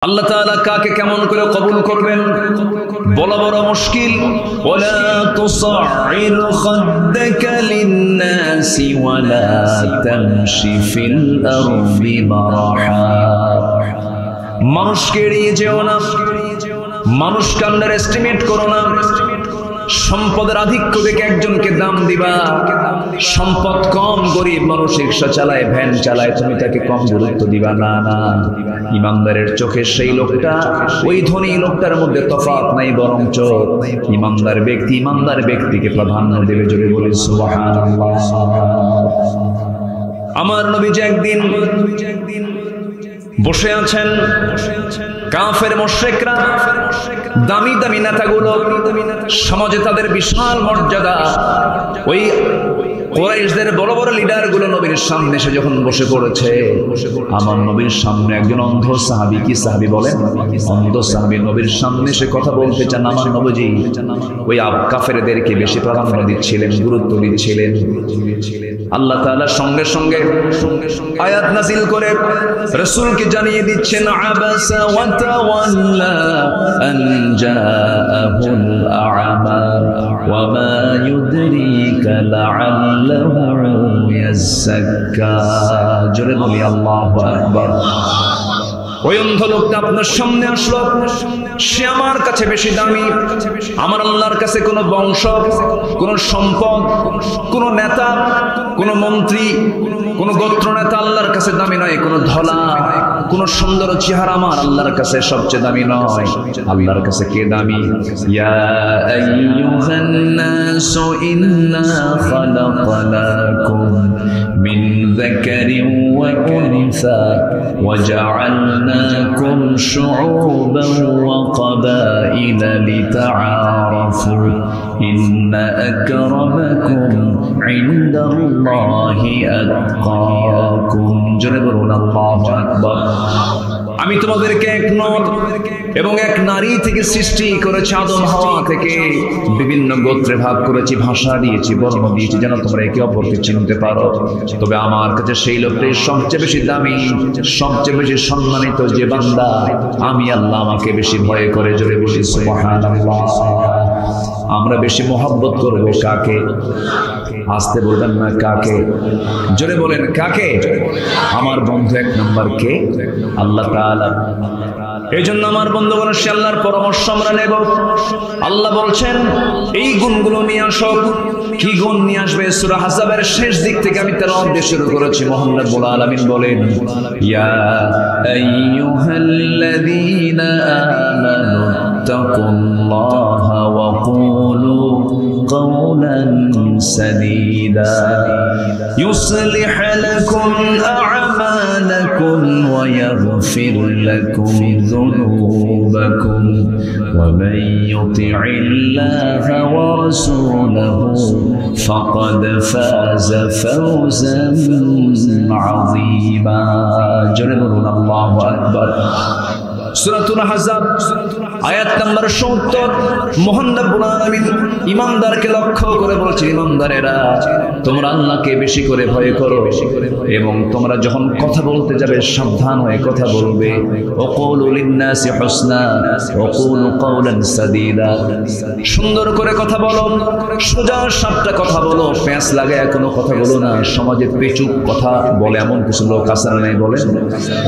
আল্লাহ তাআলা কাকে কেমন করে কবুল করবেন বলা বড় মুশকিল। ওয়ালা তুসাইর খাদ্দাকা লিন-নাসি ওয়ালা তামশি ফিল আরদি মারহা। মানুষকে এড়িয়ে যেও না, মানুষকে আন্ডার এস্টিমেট করো না। সম্পদের আধিক্য দেখে একজনকে দাম দিবা, সম্পদ কম, গরিব মানুষ রিকশা চালায়, ভ্যান চালায়, তুমি তাকে কম গুরুত্ব দিবা না। না, ইমানদারের চোখে সেই লোকটা ওই ধনী লোকটার মধ্যে তফাৎ নাই, বরঞ্চ ইমানদার ব্যক্তিকে প্রাধান্য দেবে। জোরে বলি সুবহানাল্লাহ। আমার নবীজি একদিন বসে আছেন, কাফের মুশরিকরা, দামি দামি নেতাগুলো, সমাজে তাদের বিশাল মর্যাদা, ওই কুরাইশদের বড় বড় লিডার গুলো নবীর সামনে এসে যখন বসে পড়েছে, আমার নবীর সামনে একজন অন্ধ সাহাবী, কি সাহাবী বলেন? অন্ধ সাহাবী নবীর সামনে এসে কথা বলতে চান। আমার নবীজি ওই কাফেরদেরকে বেশি প্রাধান্য দিচ্ছিলেন, গুরুত্ব দিচ্ছিলেন। আল্লাহ তাআলা সঙ্গে সঙ্গে আয়াত নাযিল করে রাসূলকে জানিয়ে দিচ্ছেন, আবাসা ওয়া তাওয়াল্লা আন জাআহুল আ'মা ওয়া মা ইউদরিকা লাআল্লাহু ইয়াযাক্কা। জোরে বলি আল্লাহু আকবার। ওই অন্ধ লোকটা আপনার সামনে আসলো, সে আমার কাছে বেশি দামি। আমার আল্লাহর কাছে কোনো বংশ, কোনো সম্পদ, কোনো নেতা, কোনো মন্ত্রী, কোনো গোত্র নেতা আল্লাহর কাছে দামি নয়। কোনো ধলা, কোনো সুন্দর চেহারা আমার আল্লাহর কাছে সবচেয়ে দামি নয়। আল্লাহর কাছে কে দামি? ইয়া আইয়ুহান নাসু ইন্না খালাকনাকুম মিন যাকারিন ওয়া উনসা ওয়া জাআলনাকুম শুউবান ওয়া ক্বাবাইলা লিতাআরাফু ইন্না আকরামাকুম ইনদাল্লাহি আতকাকুম। জোরে বলুন আল্লাহু আকবার। আমি তোমাদেরকে এক নর এবং এক নারী থেকে সৃষ্টি করেছি, আদম হাওয়া থেকে বিভিন্ন গোত্রে ভাগ করেছি, ভাষা দিয়েছি, বর্ণ দিয়েছি, যেন তোমরা একে অপরকে চিনতে পারো। তবে আমার কাছে সেই লোকটাই সবচেয়ে বেশি দামি, সবচেয়ে বেশি সম্মানিত যে বান্দা আমি আল্লাহ আমাকে বেশি ভয় করে। জোরে বলি সুবহানাল্লাহ। আমরা বেশি মহব্বত করব কাকে? আসতে বলবেন না, কাকে? জোরে বলেন কাকে? আমার বন্ধু এক নম্বর কে? আল্লাহ তাআলা। এই জন্য আমার বন্ধুগণ, সে আল্লাহর পরামর্শ আমরা নেব। আল্লাহ বলছেন এই গুণগুলো নিয়ে আসো। কি গুণ নিয়ে আসবে? সূরা আহজাবের শেষ দিক থেকে আমি তেলাওয়াত দিয়ে শুরু করেছি। মহান রব্বুল আলামিন বলেন, ইয়া আইয়ুহাল্লাযীনা আমানু তাকুল্লাহা ওয়া কুলু কওলান সাদীদা ইউসলিহ লাকুম আ'মালাকুম ওয়া ইয়াগফির লাকুম যুনুবাকুম ওয়া মান ইউতি'ইল্লাহা ওয়া রাসূলাহু ফাকাদ ফাযা ফাওজান আযীমা। জোরে বলুন আল্লাহু আকবার। সূরাতুল আহজাব আয়াত নাম্বার ৭০। মহান রব্বুল আলামিন ঈমানদারকে লক্ষ্য করে বলছেন, ঈমানদারেরা তোমরা আল্লাহকে বেশি করে ভয় করো এবং তোমরা যখন কথা বলতে যাবে সাবধান হয়ে কথা বলবে। ওয়াকুলু লিন-নাসি হুসনা ওয়াকুলু কওলান সাদীদা। সুন্দর করে কথা বলো, সোজা সাপটা কথা বলো, প্যাঁচ লাগায় কোনো কথা বলো না। সমাজে পেচুক কথা বলে এমন কিছু লোক আছে না নাই বলেন?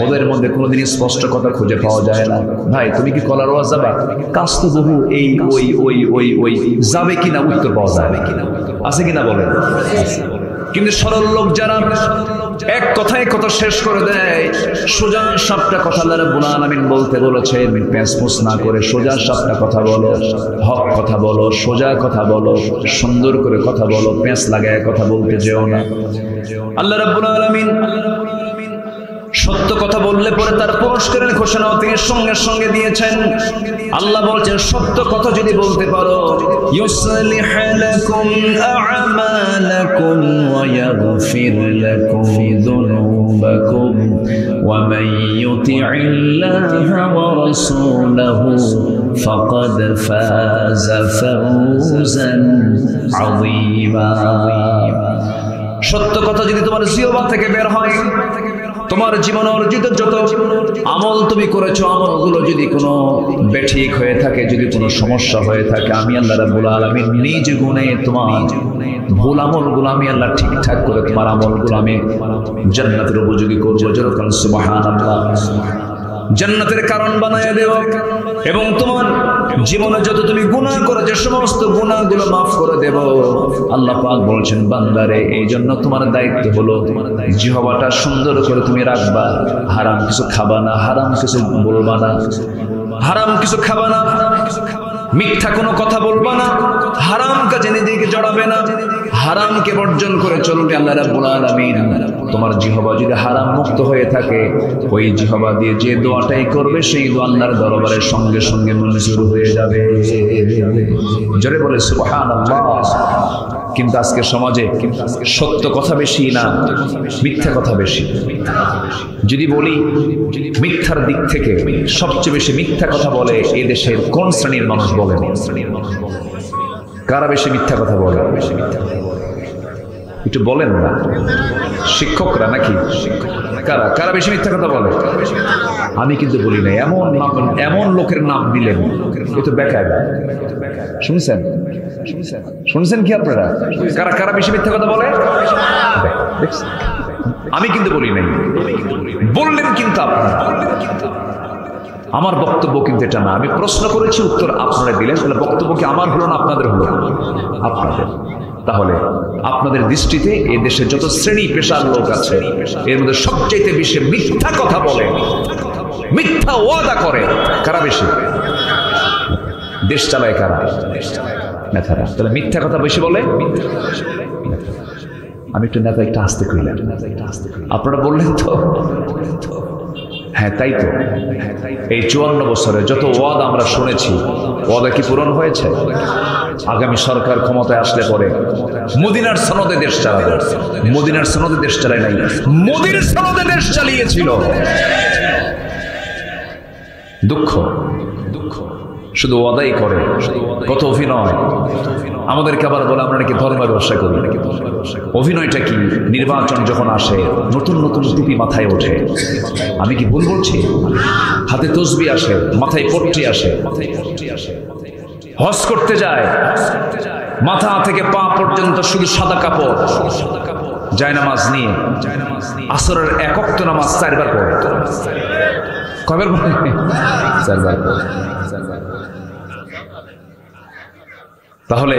ওদের মধ্যে কোনোদিন স্পষ্ট কথা খুঁজে পাওয়া যায় না। ভাই তুমি কি কলার ওয়াজ যাবা? কাজ তো বহু এই ওই ওই ওই ওই যাবে কিনা উত্তর পাওয়া যাবে কিনা, আছে কিনা বলেন? কিন্তু সরল লোক যারা এক কথায় কথা শেষ করে দেয়, সোজা সাপটা কথা আল্লাহ রাব্বুল আলামিন বলতে বলেছেন, প্যাঁচপুচ না করে সোজা সাপটা কথা বলো, হক কথা বলো, সোজা কথা বলো, সুন্দর করে কথা বলো, প্যাঁচ লাগায় কথা বলতে যেও না। আল্লাহ রাব্বুল আলামিন সত্য কথা বললে পরে তার পুরস্কারের ঘোষণাও তিনি সঙ্গে সঙ্গে দিয়েছেন। আল্লাহ বলছেন সত্য কথা যদি বলতে পারো, ইউসলিহ লাকুম আ'মালাকুম ওয়া ইয়াগফির লাকুম যুনুবাকুম ওয়া মান ইউতি'ইল্লাহা ওয়া রাসূলাহু ফাকাদ ফাযা ফাওজান আযীমা। সত্য কথা যদি তোমার জিহ্বা থেকে বের হয়, তোমার জীবন অর্জিত যত আমল তুমি করেছো, আমলগুলো যদি কোনো বেঠিক হয়ে থাকে, যদি কোনো সমস্যা হয়ে থাকে, আমি আল্লাহ রাব্বুল আলামিন নিজ গুণে তোমার ভুল আমলগুলো আমি আল্লাহ ঠিকঠাক করে তোমার আমলগুলো আমি জান্নাতের উপযোগী করবো। যেরকম সুবহানাল্লাহ, জান্নাতের কারণ বানায় দেব এবং তোমার জীবনে যত তুমি গুনাহ করেছো সমস্ত গুনাহগুলো মাফ করে দেব। আল্লাহ পাক বলছেন, বান্দারে এই জন্য তোমার দায়িত্ব হলো জিহ্বাটা সুন্দর করে তুমি রাখবা, হারাম কিছু খাবা না, হারাম কিছু বলবা না, হারাম কিছু খাবা না, মিথ্যা কোনো কথা বলবা না, হারাম কাজে নিজেকে জড়াবে না, হারামকে বর্জন করে চলবে। আল্লাহ রাব্বুল আলামিন তোমার জিহ্বা যদি হারাম মুক্ত হয়ে থাকে, ওই জিহ্বা দিয়ে যে দোয়াটাই করবে সেই দোয়া আল্লাহর দরবারে সঙ্গে সঙ্গে মঞ্জুর হয়ে যাবে। জোরে বলে সুবহানাল্লাহ। কিন্তু আজকে সমাজে সত্য কথা বেশি না, মিথ্যা কথা বেশি। যদি বলি মিথ্যার দিক থেকে সবচেয়ে বেশি মিথ্যা কথা বলে এই দেশের কোন শ্রেণীর মানুষ বলে? কারা বেশি মিথ্যা কথা বলে? একটু বলেন না, শিক্ষকরা নাকি? কারা কারা বেশি মিথ্যা কথা বলে? আমি কিন্তু বলি না। এমন লোকের নাম দিলেন, এ তো বেকার। শুনছেন শুনছেন কি আপনারা? কারা কারা বেশি মিথ্যা কথা বলে? আমি কিন্তু বলি নাই, বললেন কিন্তু আপনারা। আমার বক্তব্য কিন্তু এটা না। আমি প্রশ্ন করেছি, উত্তর আপনারা দিলেন, তাহলে বক্তব্য কি আমার হলো না আপনাদের হলো? আপনাদের। তাহলে আপনাদের দৃষ্টিতে এই দেশে যত শ্রেণী পেশার লোক আছে, এর মধ্যে সবচাইতে বেশি মিথ্যা কথা বলে, মিথ্যা ওয়াদা করে কারা বেশি? দেশ চালায় কারা? নেতারা। তাহলে মিথ্যা কথা বেশি বলে। আমি একটু নেতা একটা আসতে কইলাম, আপনারা বললেন তো হ্যাঁ, তাই তো। এই 54 বছরে যত ওয়াদা আমরা শুনেছি, ওয়াদা কি পূরণ হয়েছে? আগামী সরকার ক্ষমতায় আসলে পরে মদিনার সনদে দেশ চালাবে। মদিনার সনদে দেশ চালায় নাই, মোদির সনদে দেশ চালিয়েছিল। দুঃখ শুধু ওয়াদাই করে, কত অভিনয়। আমাদেরকে আবার বলে আমরা নাকি ধর্মের ব্যবসা করি। অভিনয়টা কি? নির্বাচন যখন আসে নতুন নতুন টুপি মাথায় ওঠে। আমি কি ভুল বলছি? হাতে তসবি আসে, মাথায় পট্টি আসে, হজ করতে যায়, মাথা থেকে পা পর্যন্ত শুধু সাদা কাপড়, জায়নামাজ নিয়ে আসরের 1 ওয়াক্ত নামাজ 4 বার পড়ে। কয়বার পড়ে? 4 বার পড়ে। তাহলে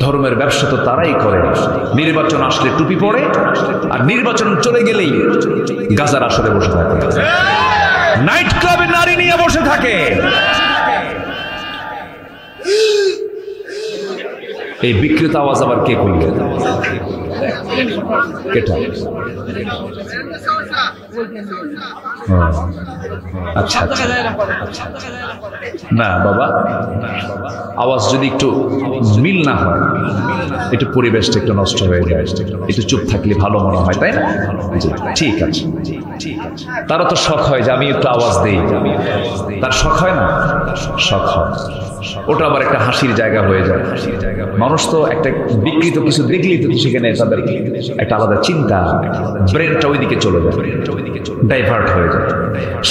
ধর্মের ব্যবসা তো তারাই করে। নির্বাচন আসলে টুপি পরে, আর নির্বাচন চলে গেলেই গাজার আসরে বসে থাকে, নাইট ক্লাবে নারী নিয়ে বসে থাকে। এই বিকৃত আওয়াজ আবার কে করবে? কেটা? আচ্ছা না বাবা, আওয়াজ যদি একটু মিল না হয়, একটু পরিবেশটা একটু নষ্ট হয়ে যায়, একটু চুপ থাকলে ভালো মনে হয়, তাই না? ঠিক আছে। তারও তো শখ হয় যে আমি একটু আওয়াজ দিই, তার শখ হয় না? শখ হয়। ওটা আবার একটা হাসির জায়গা হয়ে যায়। মানুষ তো একটা বিকৃত কিছু দেখলেই তো সেখানে তাদের একটা আলাদা চিন্তা, ব্রেনটা ওইদিকে চলে যায়, ডাইভার্ট হয়ে যায়।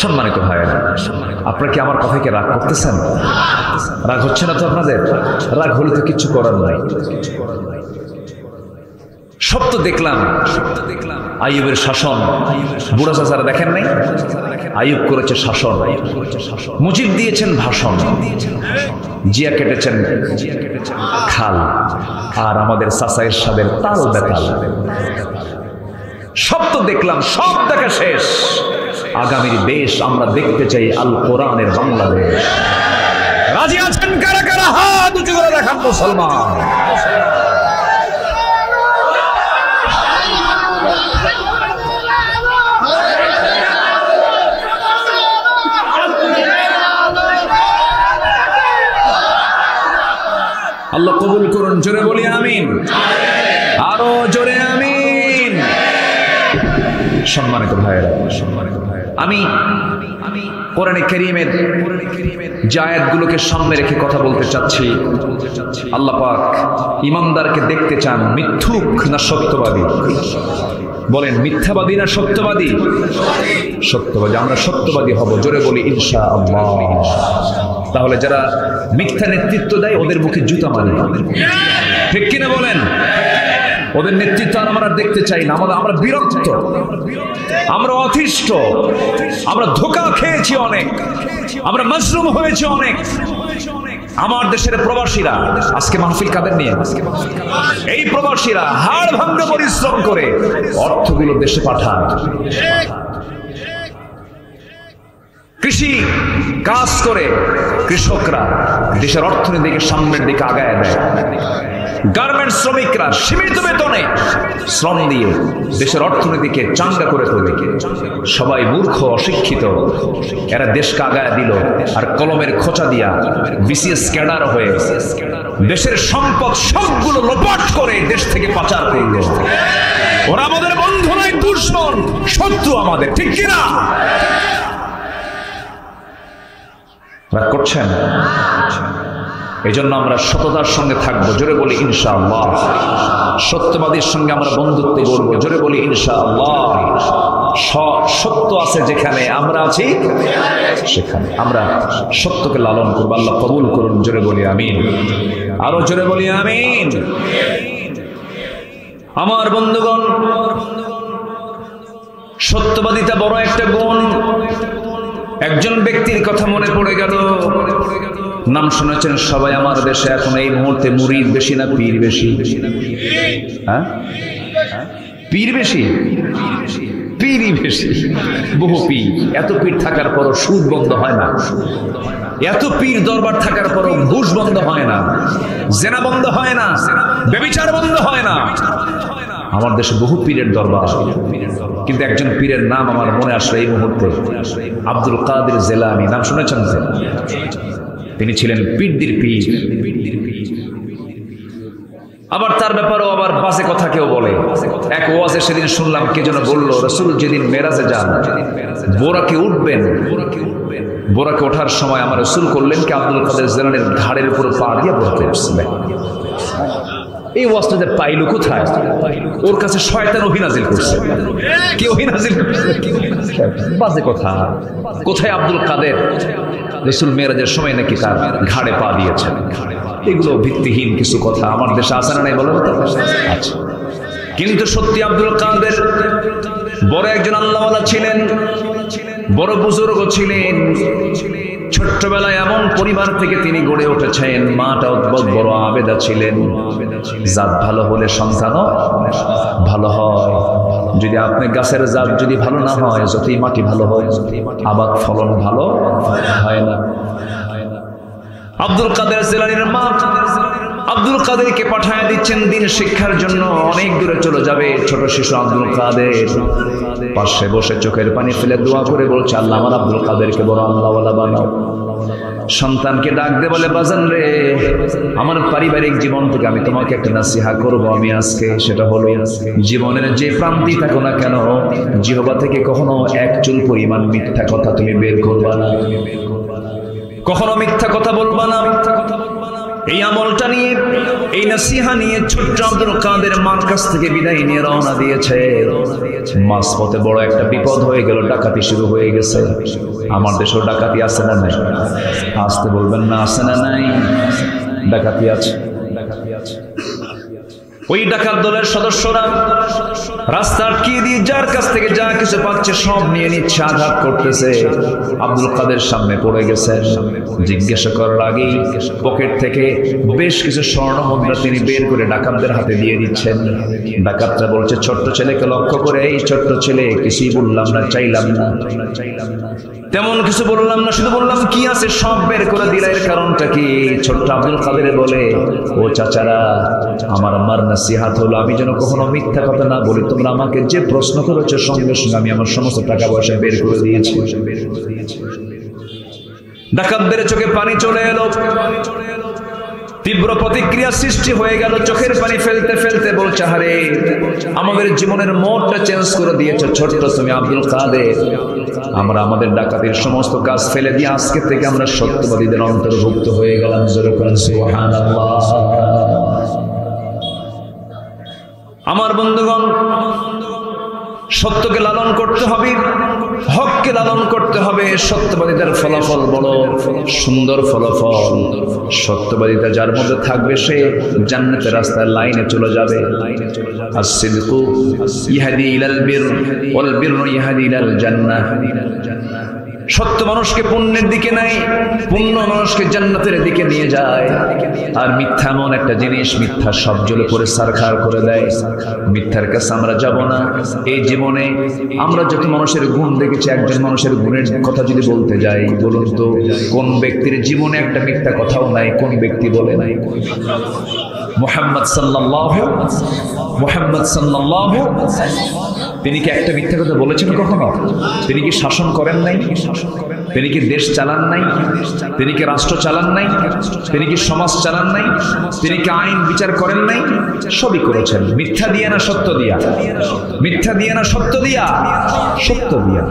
সম্মানিত ভাইয়েরা, আপনারা কি আমার কথাকে রাগ করতেছেন? রাগ হচ্ছে না তো আপনাদের? রাগ হলে তো কিছু করার নাই। সব তো দেখলাম। আইয়ুবের শাসন, বুড়া চাচারা দেখেন নাই? আইয়ুব করেছে শাসন, মুজিব দিয়েছেন ভাষণ, জিয়া কেটেছেন খাল, আর আমাদের চাচা এরশাদের তাল বেতাল। সব তো দেখলাম, সব দেখা শেষ। আগামীর দেশ আমরা দেখতে চাই আল কোরআনের বাংলাদেশ। রাজি আছেন কারা কারা? হাত উঁচু করে দেখান মুসলমান। আল্লাহ কবুল করুন। জোরে বলি আমিন, আরো জোরে আমিন। সম্মানিত ভাইয়েরা, আমি কোরআনে কারীমের যে আয়াতগুলোকে সামনে রেখে কথা বলতে চাচ্ছি, আল্লাহ পাক ঈমানদারকে দেখতে চান মিথ্যুক না সত্যবাদী? বলেন, মিথ্যাবাদী না সত্যবাদী? সত্যবাদী। আমরা সত্যবাদী হব, জোরে বলি ইনশাআল্লাহ। তাহলে যারা মিথ্যা নেতৃত্ব দেয় ওদের মুখে জুতা মারি, ঠিক কিনা বলেন? ওদের নেতৃত্ব আমরা দেখতে চাই না। আমরা বিরক্ত, আমরা অতিষ্ঠ, আমরা ধোঁকা খেয়েছি অনেক, আমরা মাশরুম হয়েছি অনেক। আমার দেশের প্রবাসীরা, আজকে মাহফিল কাদের নিয়ে? এই প্রবাসীরা হাড় ভাঙা পরিশ্রম করে অর্থগুলো দেশে পাঠান, কৃষি কাজ করে কৃষকরা দেশের অর্থনীতিকে সামনের দিকে আগায় দেয়। গার্মেন্টস শ্রমিকরা সীমিত বেতনে শ্রম দিয়ে দেশের অর্থনীতিকে চাঙ্গা করে তোলে। সবাই মূর্খ, অশিক্ষিত, এরা দেশকে আগায় দিল, আর কলমের খোঁচা দিয়া বিসিএস ক্যাডার হয়ে দেশের সম্পদ সবগুলো লোপাট করে দেশ থেকে পাচার করলো। ওরা আমাদের বন্ধু নয়, দুশমন, শত্রু আমাদের, ঠিক কিনা? রাগ করছেন? এই জন্য আমরা সততার সঙ্গে থাকবো, জোরে বলি ইনশাআল্লাহ। সত্যবাদীর সঙ্গে আমরা বন্ধুত্ব করবো, জোরে বলি ইনশাআল্লাহ। সত্য আছে যেখানে আমরা আছি সেখানে আমরা সত্যকে লালন করবো। আল্লাহ কবুল করুন, জোরে বলি আমিন। আরো জোরে বলি আমিন। আমার বন্ধুগণ, সত্যবাদিতা বড় একটা গুণ। একজন ব্যক্তির কথা মনে পড়ে গেল, নাম শুনেছেন সবাই আমার দেশে। এখন এই মুহূর্তে মুরিদ বেশি না পীর বেশি? হ্যাঁ, পীর বেশি, পীরই বেশি, বহু পীর। এত পীর থাকার পরও সুদ বন্ধ হয় না, এত পীর দরবার থাকার পরও ঘুষ বন্ধ হয় না, জেনা বন্ধ হয় না, ব্যভিচার বন্ধ হয় না। আমার দেশে বহু পীরের দরবার, কিন্তু একজন পীরের নাম আমার মনে আসলে এই মুহূর্তে, আব্দুল কাদের জিলানী। নাম শুনেছেন? তিনি ছিলেন পীরদের পীর। আবার তার ব্যাপারেও আবার বাজে কথা কেউ বলে। এক ওয়াজে সেদিন শুনলাম, কে যেন বলল, রাসূল যেদিন মেরাজে যান বোরাকে উঠবেন, বোরাকে ওঠার সময় আমার রাসূল করলেন কি আব্দুল কাদের জিলানীর ঘাড়ের উপর পা দিয়ে বোরাকে উঠছিলেন। এই ওয়াজটাতে পাইল কোথায়? ওর কাছে শয়তান ওহী নাজিল করছে। কি ওহী নাজিল করছে? বাজে কথা। কোথায় আব্দুল কাদের রাসূল মেরাজের সময় নাকি তার ঘাড়ে পা দিয়েছেন? এগুলো ভিত্তিহীন কিছু কথা। আমার দেশে আছে না নাই বলেন তো? আচ্ছা। কিন্তু সত্যি আব্দুল কাদের বড় একজন আল্লাহওয়ালা ছিলেন, বড় বুজুর্গ ছিলেন। ছোট্টবেলায় এমন পরিবার থেকে তিনি গড়ে উঠেছেন, মাটা অদ্ভুত বড় আবেদা ছিলেন। জাত ভালো হলে সন্তানও ভালো হয়। যদি আপনি গাছের জাত যদি ভালো না হয়, যতই মাটি ভালো হয়, আবাদ ফলন ভালো হয় না। আব্দুল কাদের জিলানীর মা আব্দুল কাদেরকে পাঠায় দিচ্ছেন দিন শিক্ষার জন্য। অনেক দূরে চলে যাবে। ছোট শিশু আব্দুল কাদের পাশে বসে চোখের পানি ফেলে দোয়া করে বলছে, আল্লাহ আমার আব্দুল কাদেরকে বড় আল্লাহওয়ালা বানাও। সন্তানকে ডাক দে বলে, বাজান রে, আমার পারিবারিক জীবন থেকে আমি তোমাকে একটা নাসিহা করব আমি আজকে। সেটা হলো, জীবনের যে প্রান্তেই থাকো না কেন, জিহ্বা থেকে কখনো এক চুল পরিমাণ মিথ্যা কথা তুমি বের করবা না, কখনো মিথ্যা কথা বলবা না। এই আমলটা নিয়ে, এই নাসিহা নিয়ে ছোট্ট আব্দুল কাদের মার কাছ থেকে বিদায় নিয়ে রওনা দিয়েছে। মাঝপথে বড় একটা বিপদ হয়ে গেল, ডাকাতি শুরু হয়ে গেছে। আমার দেশেও ডাকাতি আছে না নাই? আসতে বলবেন না, আছে না নাই? ডাকাতি আছে, ডাকাতি আছে। ওই ডাকাত দলের সদস্যরা রাস্তা আটকিয়ে দিয়ে যার কাছ থেকে যা কিছু পাচ্ছে সব নিয়ে নিচ্ছে, আঘাত করতেছে। আব্দুল কাদের সামনে পড়ে গেছে। জিজ্ঞাসা করার আগেই পকেট থেকে বেশ কিছু স্বর্ণ মুদ্রা তিনি বের করে ডাকাতদের হাতে দিয়ে দিচ্ছেন। ডাকাতরা বলছে ছোট্ট ছেলেকে লক্ষ্য করে, এই ছোট্ট ছেলে, কিছুই বললাম না, চাইলাম না, তেমন কিছু বললাম না, শুধু বললাম কি আছে সব বের করে দিলা। এর কারণটা কি? ছোট্ট আব্দুল কাদের বলে, ও চাচারা, আমার আম্মার নাসিহাত হলো আমি যেন কখনো মিথ্যা কথা না বলি। তোমরা আমাকে যে প্রশ্ন করেছো সঙ্গে সঙ্গে আমি আমার সমস্ত টাকা পয়সা বের করে দিয়েছি। ডাকাতদের চোখে পানি চলে এলো, তীব্র প্রতিক্রিয়া সৃষ্টি হয়ে গেল। চোখের পানি ফেলতে ফেলতে বলছে, আরে আমাদের জীবনের মোড়টা চেঞ্জ করে দিয়েছো ছোট্ট তুমি আব্দুল কাদের। আমরা আমাদের ডাকাতির সমস্ত কাজ ফেলে দিয়ে আজকে থেকে আমরা সত্যবাদীদের অন্তর্ভুক্ত হয়ে গেলাম। সুবহানাল্লাহ। আমার বন্ধুগণ, সত্যকে লালন করতে হবে, হককে লালন করতে হবে। সত্যবাদিতার ফলাফল বড় সুন্দর ফলাফল। সত্যবাদিতা যার মধ্যে থাকবে সে জান্নাতের রাস্তায় লাইনে চলে যাবে। as-sidqu yahdi ilal birr wal birru yahdi ilal জান্নাহ। সত্য মানুষকে পুণ্যের দিকে নেয়, পুণ্য মানুষকে জান্নাতের দিকে নিয়ে যায়। আর মিথ্যা এমন একটা জিনিস, মিথ্যা সব জ্বলে পড়ে সারখার করে দেয়। মিথ্যার কাছে আমরা যাব না। এই জীবনে আমরা যত মানুষের গুণ দেখেছি, একজন মানুষের গুণের কথা যদি বলতে যাই, বলুন তো কোন ব্যক্তির জীবনে একটা মিথ্যা কথাও নাই? কোন ব্যক্তি বলে নাই? মুহাম্মদ সাল্লাল্লাহু তিনি কি একটা মিথ্যা কথা বলেছেন কখনো? তিনি কি শাসন করেন নাই? তিনি কি দেশ চালান নাই? তিনি কি রাষ্ট্র চালান নাই? তিনি কি সমাজ চালান নাই? তিনি কি আইন বিচার করেন নাই? সবই করেছেন। মিথ্যা দিয়ে না সত্য দিয়া? মিথ্যা দিয়ে না সত্য দিয়া? সত্য দিয়া।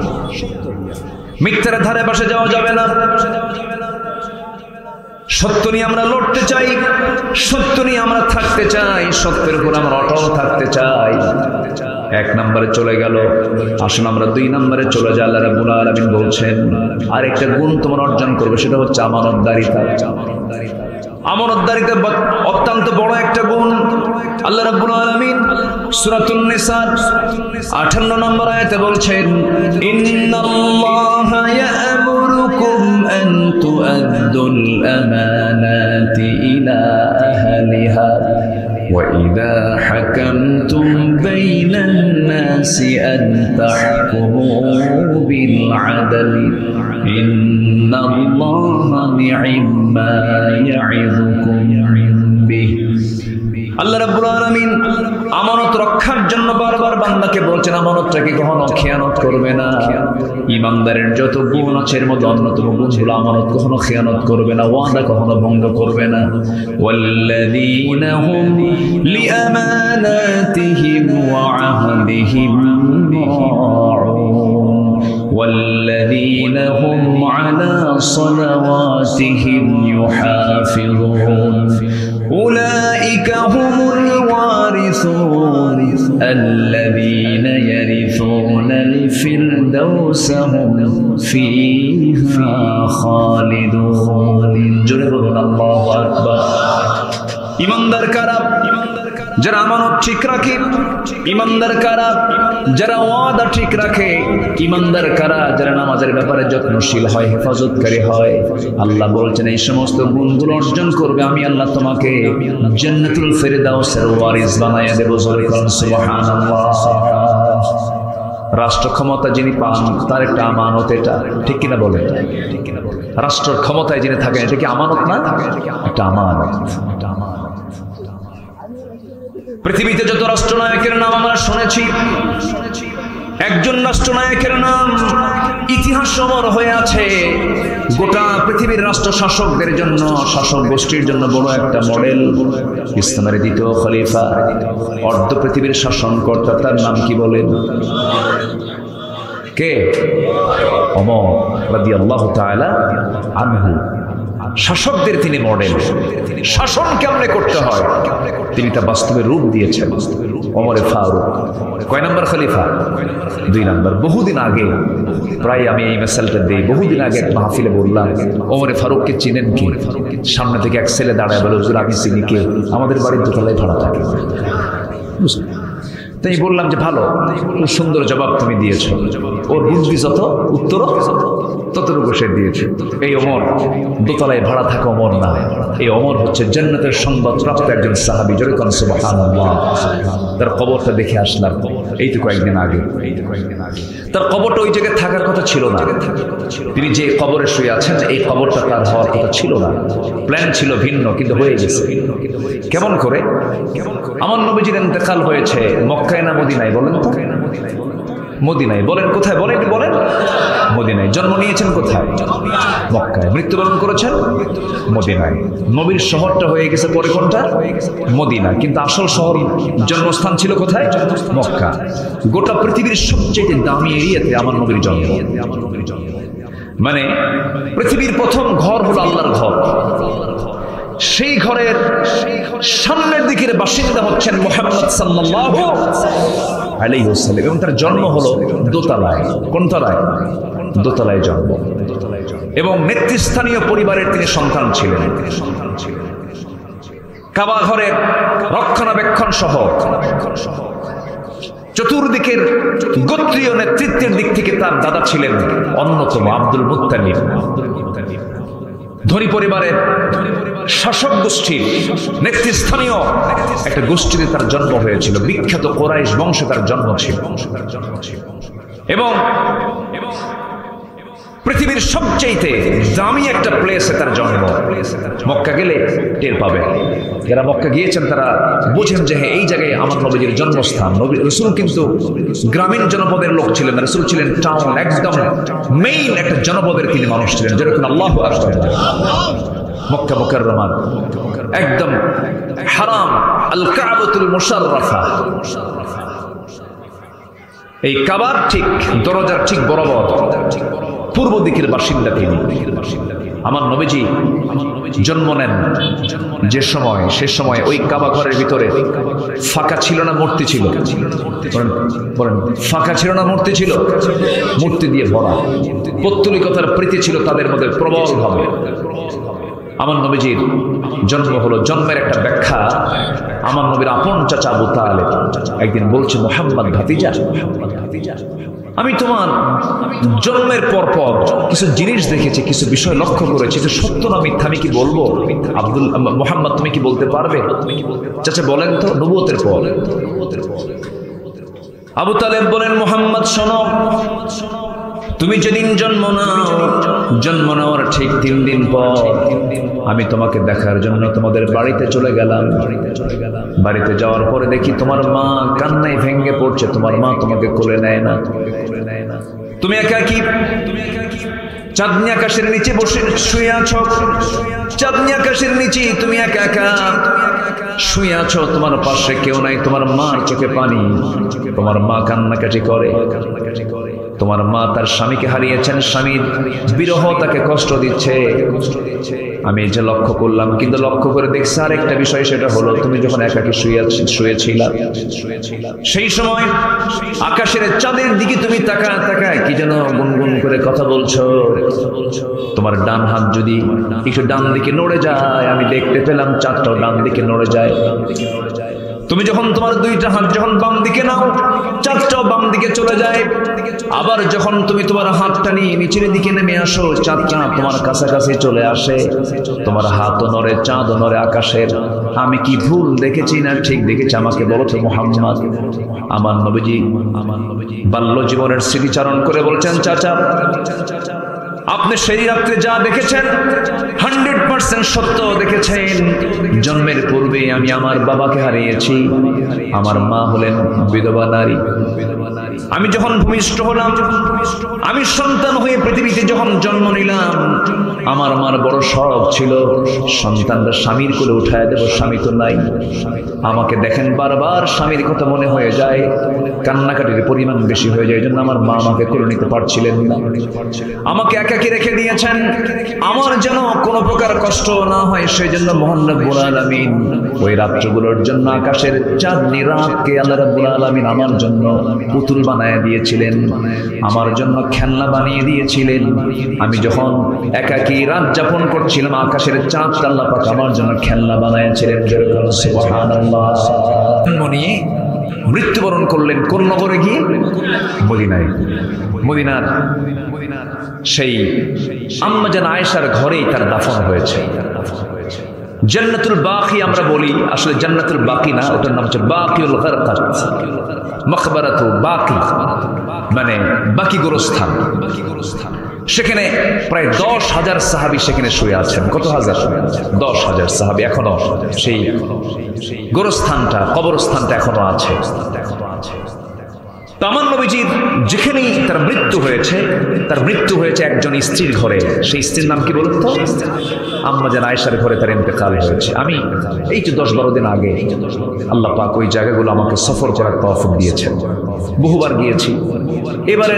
মিথ্যার ধারে পাশে যাওয়া যাবে না। সত্য নিয়ে আমরা লড়তে চাই, সত্য নিয়ে আমরা থাকতে চাই, সত্যের উপর আমরা অটল থাকতে চাই। এক নম্বরে চলে গেল, আসুন আমরা 2 নম্বরে চলে যাই। আল্লাহ রাব্বুল আলামিন বলছেন আরেকটা গুণ তোমরা অর্জন করবে, সেটা হচ্ছে আমানতদারিতা। আমানতদারিতা অত্যন্ত বড় একটা গুণ। আল্লাহ রাব্বুল আলামিন সূরাতুন নিসা 58 নম্বর আয়াতে বলছেন, ইন্নাল্লাহা ইয়া'মুরুকুম আন তু'আদ্দুল আমানাতি ইলা আহলিহা ওয়া ইযা হাকামতুম বাইনান নাসি আন তাহকুমু বিল আদলি ইন্নাল্লাহা নি'মা ইয়া'iযুকুম বিহি। আল্লাহ রাব্বুল আলামিন আমানত রক্ষার জন্য বারবার বান্দাকে বলছেন আমানতটাকে কখনো খেয়ানত করবে না। ঈমানদারের যত গুণ আছে এর মধ্যে অন্যতম গুণ হলো আমানত কখনো খেয়ানত করবে না, ওয়াদা কখনো ভঙ্গ করবে না। ওয়াল্লাযীনা হুম লিআমানাতিহিম ওয়া আহদিহিম রাউন والذين هم على صلواتهم يحافظون أولئك هم الوارثون الذين يرثون الفردوس هم فيها خالدون جربنا الله أكبر ইমানদার কারা? যারা আমানত ঠিক রাখে। ইমানদার কারা? যারা ওয়াদা ঠিক রাখে। ইমানদার কারা? যারা নামাজের ব্যাপারে যত্নশীল হয়, হেফাজতকারী হয়। আল্লাহ বলছেন এই সমস্ত গুণগুলো অর্জন করবে, আমি আল্লাহ তোমাকে জান্নাতুল ফেরদাউসের ওয়ারিস বানায়া দেব। সুবহানাল্লাহ। রাষ্ট্র ক্ষমতা যিনি পান তার একটা আমানত, এটা ঠিক কিনা বলে? রাষ্ট্রের ক্ষমতায় যিনি থাকেন এটা কি আমানত না? একটা আমানত। পৃথিবীতে যত রাষ্ট্রনায়কের নাম আমরা শুনেছি, একজন রাষ্ট্রনায়কের নাম ইতিহাস অমর হয়ে আছে। গোটা পৃথিবীর রাষ্ট্র শাসকদের জন্য, শাসক গোষ্ঠীর জন্য বড় একটা মডেল। ইসলামের দ্বিতীয় খলিফা, অর্ধ পৃথিবীর শাসনকর্তা, তার নাম কি বলেন? কে? ওমর রাদিয়াল্লাহু তাআলা আনহু। শাসকদের তিনি মডেল। শাসন কেমনে করতে হয় তিনি তা বাস্তবে রূপ দিয়েছেন। ওমরে ফারুক কয় নম্বর খলিফা? 2 নম্বর। বহুদিন আগে, প্রায় আমি এই মেসালটা দিই, বহুদিন আগে এক মাহফিলে বললাম ওমরে ফারুককে চিনেন কি? সামনে থেকে এক ছেলে দাঁড়ায় বলে, হুজুর আমি চিনি। কে? আমাদের বাড়ির দোতলায় ভাড়া থাকে। তাই বললাম যে ভালো, খুব সুন্দর জবাব তুমি দিয়েছো। ওর বুদ্ধি যত, উত্তর ততটুকু সে দিয়েছে। এই ওমর দোতলায় ভাড়া থাকা ওমর না, এই ওমর হচ্ছে জান্নাতের সংবাদ প্রাপ্ত একজন সাহাবী। জোরে কোন সুবহানাল্লাহ। তার কবরটা দেখে আসলাম এই তো কয়েকদিন আগে। তার কবরটা ওই জায়গায় থাকার কথা ছিল না। তিনি যে কবরে শুয়ে আছেন এই কবরটা তার হওয়ার কথা ছিল না। প্ল্যান ছিল ভিন্ন, কিন্তু হয়ে গেছে। কেমন করে? আমার নবীজির ইন্তেকাল হয়েছে মক্কায় না মদিনায়? বলেন তো। মদিনায়। বলেন কোথায়? বলেন বলেন মদিনায়। জন্ম নিয়েছেন কোথায়? মক্কায়। মৃত্যুবরণ করেছেন মদিনায়। নবীর শহরটা হয়ে গেছে পরে কোনটা? মদিনা। কিন্তু আসল শহর জন্মস্থান ছিল কোথায়? মক্কা। গোটা পৃথিবীর সবচেয়ে দামি এরিয়াতে আমার নবীর জন্ম। মানে পৃথিবীর প্রথম ঘর হলো আল্লাহর ঘর। সেই ঘরের সামনের দিকের বাসিন্দা হচ্ছেন মুহাম্মদ সাল্লাল্লাহু আলাইহি ওয়াসাল্লাম, এবং তার জন্ম হলো দোতলায়। কোন তলায়? দোতলায় জন্ম। এবং নেতৃস্থানীয় পরিবারের তিনি সন্তান ছিলেন। কাবা ঘরের রক্ষণাবেক্ষণ সহ চতুর্দিকের গোত্রীয় নেতৃত্বের দিক থেকে তার দাদা ছিলেন অন্যতম আব্দুল মুত্তালিব। ধনী পরিবারের শাসক গোষ্ঠীর নেতৃস্থানীয় একটা গোষ্ঠীতে তার জন্ম হয়েছিল। বিখ্যাত কোরাইশ বংশে তার জন্ম ছিল। এবং পৃথিবীর সবচেয়ে দামি একটা প্লেসে তার জন্ম। মক্কা গেলে টের পাবে, যারা মক্কা গিয়েছেন তারা বুঝেন যে হ্যাঁ, এই জায়গায় আমার নবীর জন্মস্থান। নবী রাসূল কিন্তু গ্রামীণ জনপদের লোক ছিলেন না, রাসূল ছিলেন টাউন, একদম মেইন একটা জনপদের তিনি মানুষ ছিলেন। যেরকম আল্লাহু আকবার। মক্কা মুকাররমা একদম হারাম, আল কাবাতুল মুশাররাফা, এই কাবার ঠিক দরজার ঠিক বরাবর পূর্ব দিকের বাসিন্দা তিনি। আমার নবীজি জন্ম নেন যে সময়, সে সময় ওই কাবা ঘরের ভিতরে ফাঁকা ছিল না, মূর্তি ছিল। বলেন ফাঁকা ছিল না, মূর্তি ছিল? মূর্তি দিয়ে ভরা। পৌত্তলিকতার প্রীতি ছিল তাদের মধ্যে প্রবল ভাবে। আমার নবীজির জন্ম হলো, জন্মের একটা ব্যাখ্যা আমার নবীর আপন চাচা আবু তালেব একদিন বলছে, মুহাম্মদ ভাতিজা, আমি তোমার জন্মের পর পর কিছু জিনিস দেখেছি, কিছু বিষয় লক্ষ্য করেছি, যে সত্য না মিথ্যা আমি কি বলবো? আব্দুল মুহাম্মদ তুমি কি বলতে পারবে? চাচা বলেন তো। নবুয়তের পর আবু তালেব বলেন, মুহাম্মদ শোনো, তুমি যেদিন জন্ম নেওয়ার ঠিক 3 দিন পর আমি তোমাকে দেখার জন্য তোমাদের বাড়িতে চলে গেলাম। বাড়িতে যাওয়ার পরে দেখি তোমার মা কান্নায় ভেঙে পড়ছে। তোমার মা তোমাকে কোলে নেয় না। তুমি একাকী চাঁদনি আকাশের নিচে বসে শুয়ে আছো। চাঁদনি আকাশের নিচে তুমি একা একা শুয়ে আছো, তোমার পাশে কেউ নাই। তোমার মার চোখে পানি, তোমার মা কান্নাকাটি করে। তোমার মা তার স্বামীকে হারিয়েছেন, স্বামীর বিরহ তাকে কষ্ট দিচ্ছে। আমি যে লক্ষ্য করলাম, কিন্তু লক্ষ্য করে দেখছি আরেকটা বিষয়, সেটা হলো তুমি যখন একাকী শুয়েছিলা সেই সময় আকাশের চাঁদের দিকে তুমি তাকায় কি যেন গুনগুন করে কথা বলছো। তোমার ডান হাত যদি একটু ডান দিকে নড়ে যায়, আমি দেখতে পেলাম চাঁদটাও ডান দিকে নড়ে যায়। তুমি যখন তোমার 2টা হাত যখন বাম দিকে নাও, চাঁদটাও বাম দিকে চলে যায়। আবার যখন তুমি তোমার হাতটা নিয়ে নিচের দিকে নেমে আসো, চাঁদটা তোমার কাছাকাছি চলে আসে। তোমার হাতও নড়ে, চাঁদও নড়ে আকাশের। আমি কি ভুল দেখেছি না ঠিক দেখেছি? আমাকে বলো তো মুহাম্মদ। আমার নবীজি বাল্য জীবনের স্মৃতিচারণ করে বলছেন, চাচা আপনি সেই রাত্রে যা দেখেছেন 100% সত্য দেখেছেন। জন্মের পূর্বে আমি আমার বাবাকে হারিয়েছি। আমার মা হলেন বিধবা নারী। আমি যখন ভূমিষ্ঠ হলাম, আমি সন্তান হয়ে পৃথিবীতে যখন জন্ম নিলাম, আমার মার বড় শখ ছিল সন্তানরা স্বামীর কোলে উঠায় দেব। স্বামী তো নাই। আমাকে দেখেন বারবার স্বামীর কথা মনে হয়ে যায়, কান্নাকাটির পরিমাণ বেশি হয়ে যায়। এই জন্য আমার মা আমাকে কোলে নিতে পারছিলেন না। আমাকে একাকী রেখে দিয়েছেন, আমার যেন কোনো প্রকার কষ্ট না হয় সেই জন্য মহান রব্বুল আলামিন ওই রাত্রগুলোর জন্য আকাশের চাঁদনি রাতকে আল্লাহ রব্বুল আলামিন আমার জন্য পুতুল বানায় দিয়েছিলেন, আমার জন্য খেলনা বানিয়ে দিয়েছিলেন। আমি যখন একাকী রাত যাপন করছিলাম, আকাশের চাঁদটা আল্লাহ পাক আমার জন্য খেলনা বানাইছিলেন। যেরকম সুবহানাল্লাহ। নিয়ে মৃত্যুবরণ করলেন কোন নগরে গিয়ে? মদিনায়। মদিনার সেই আম্মা জান আয়েশার ঘরেই তার দাফন হয়েছে। জান্নাতুল বাকি আমরা বলি, আসলে জান্নাতুল বাকি না, ওটার নাম হচ্ছে বাকিউল গারকাত, মাকবারাতু বাকি, মানে বাকি গোরস্থান। সেখানে প্রায় 10,000 সাহাবী সেখানে শুয়ে আছেন। কত হাজার? 10,000 সাহাবী। এখনো সেই গোরস্থানটা, কবরস্থানটা এখনো আছে। তো আমার নবীজির যেখানেই তার মৃত্যু হয়েছে একজন স্ত্রীর ঘরে। সেই স্ত্রীর নাম কি বলুন তো? আম্মা জান আয়েশার ঘরে তার ইন্তেকাল হয়েছে। আমি এই যে 10-12 দিন আগে আল্লাহ পাক ওই জায়গাগুলো আমাকে সফর করার তৌফিক দিয়েছেন, বহুবার গিয়েছি। এবারে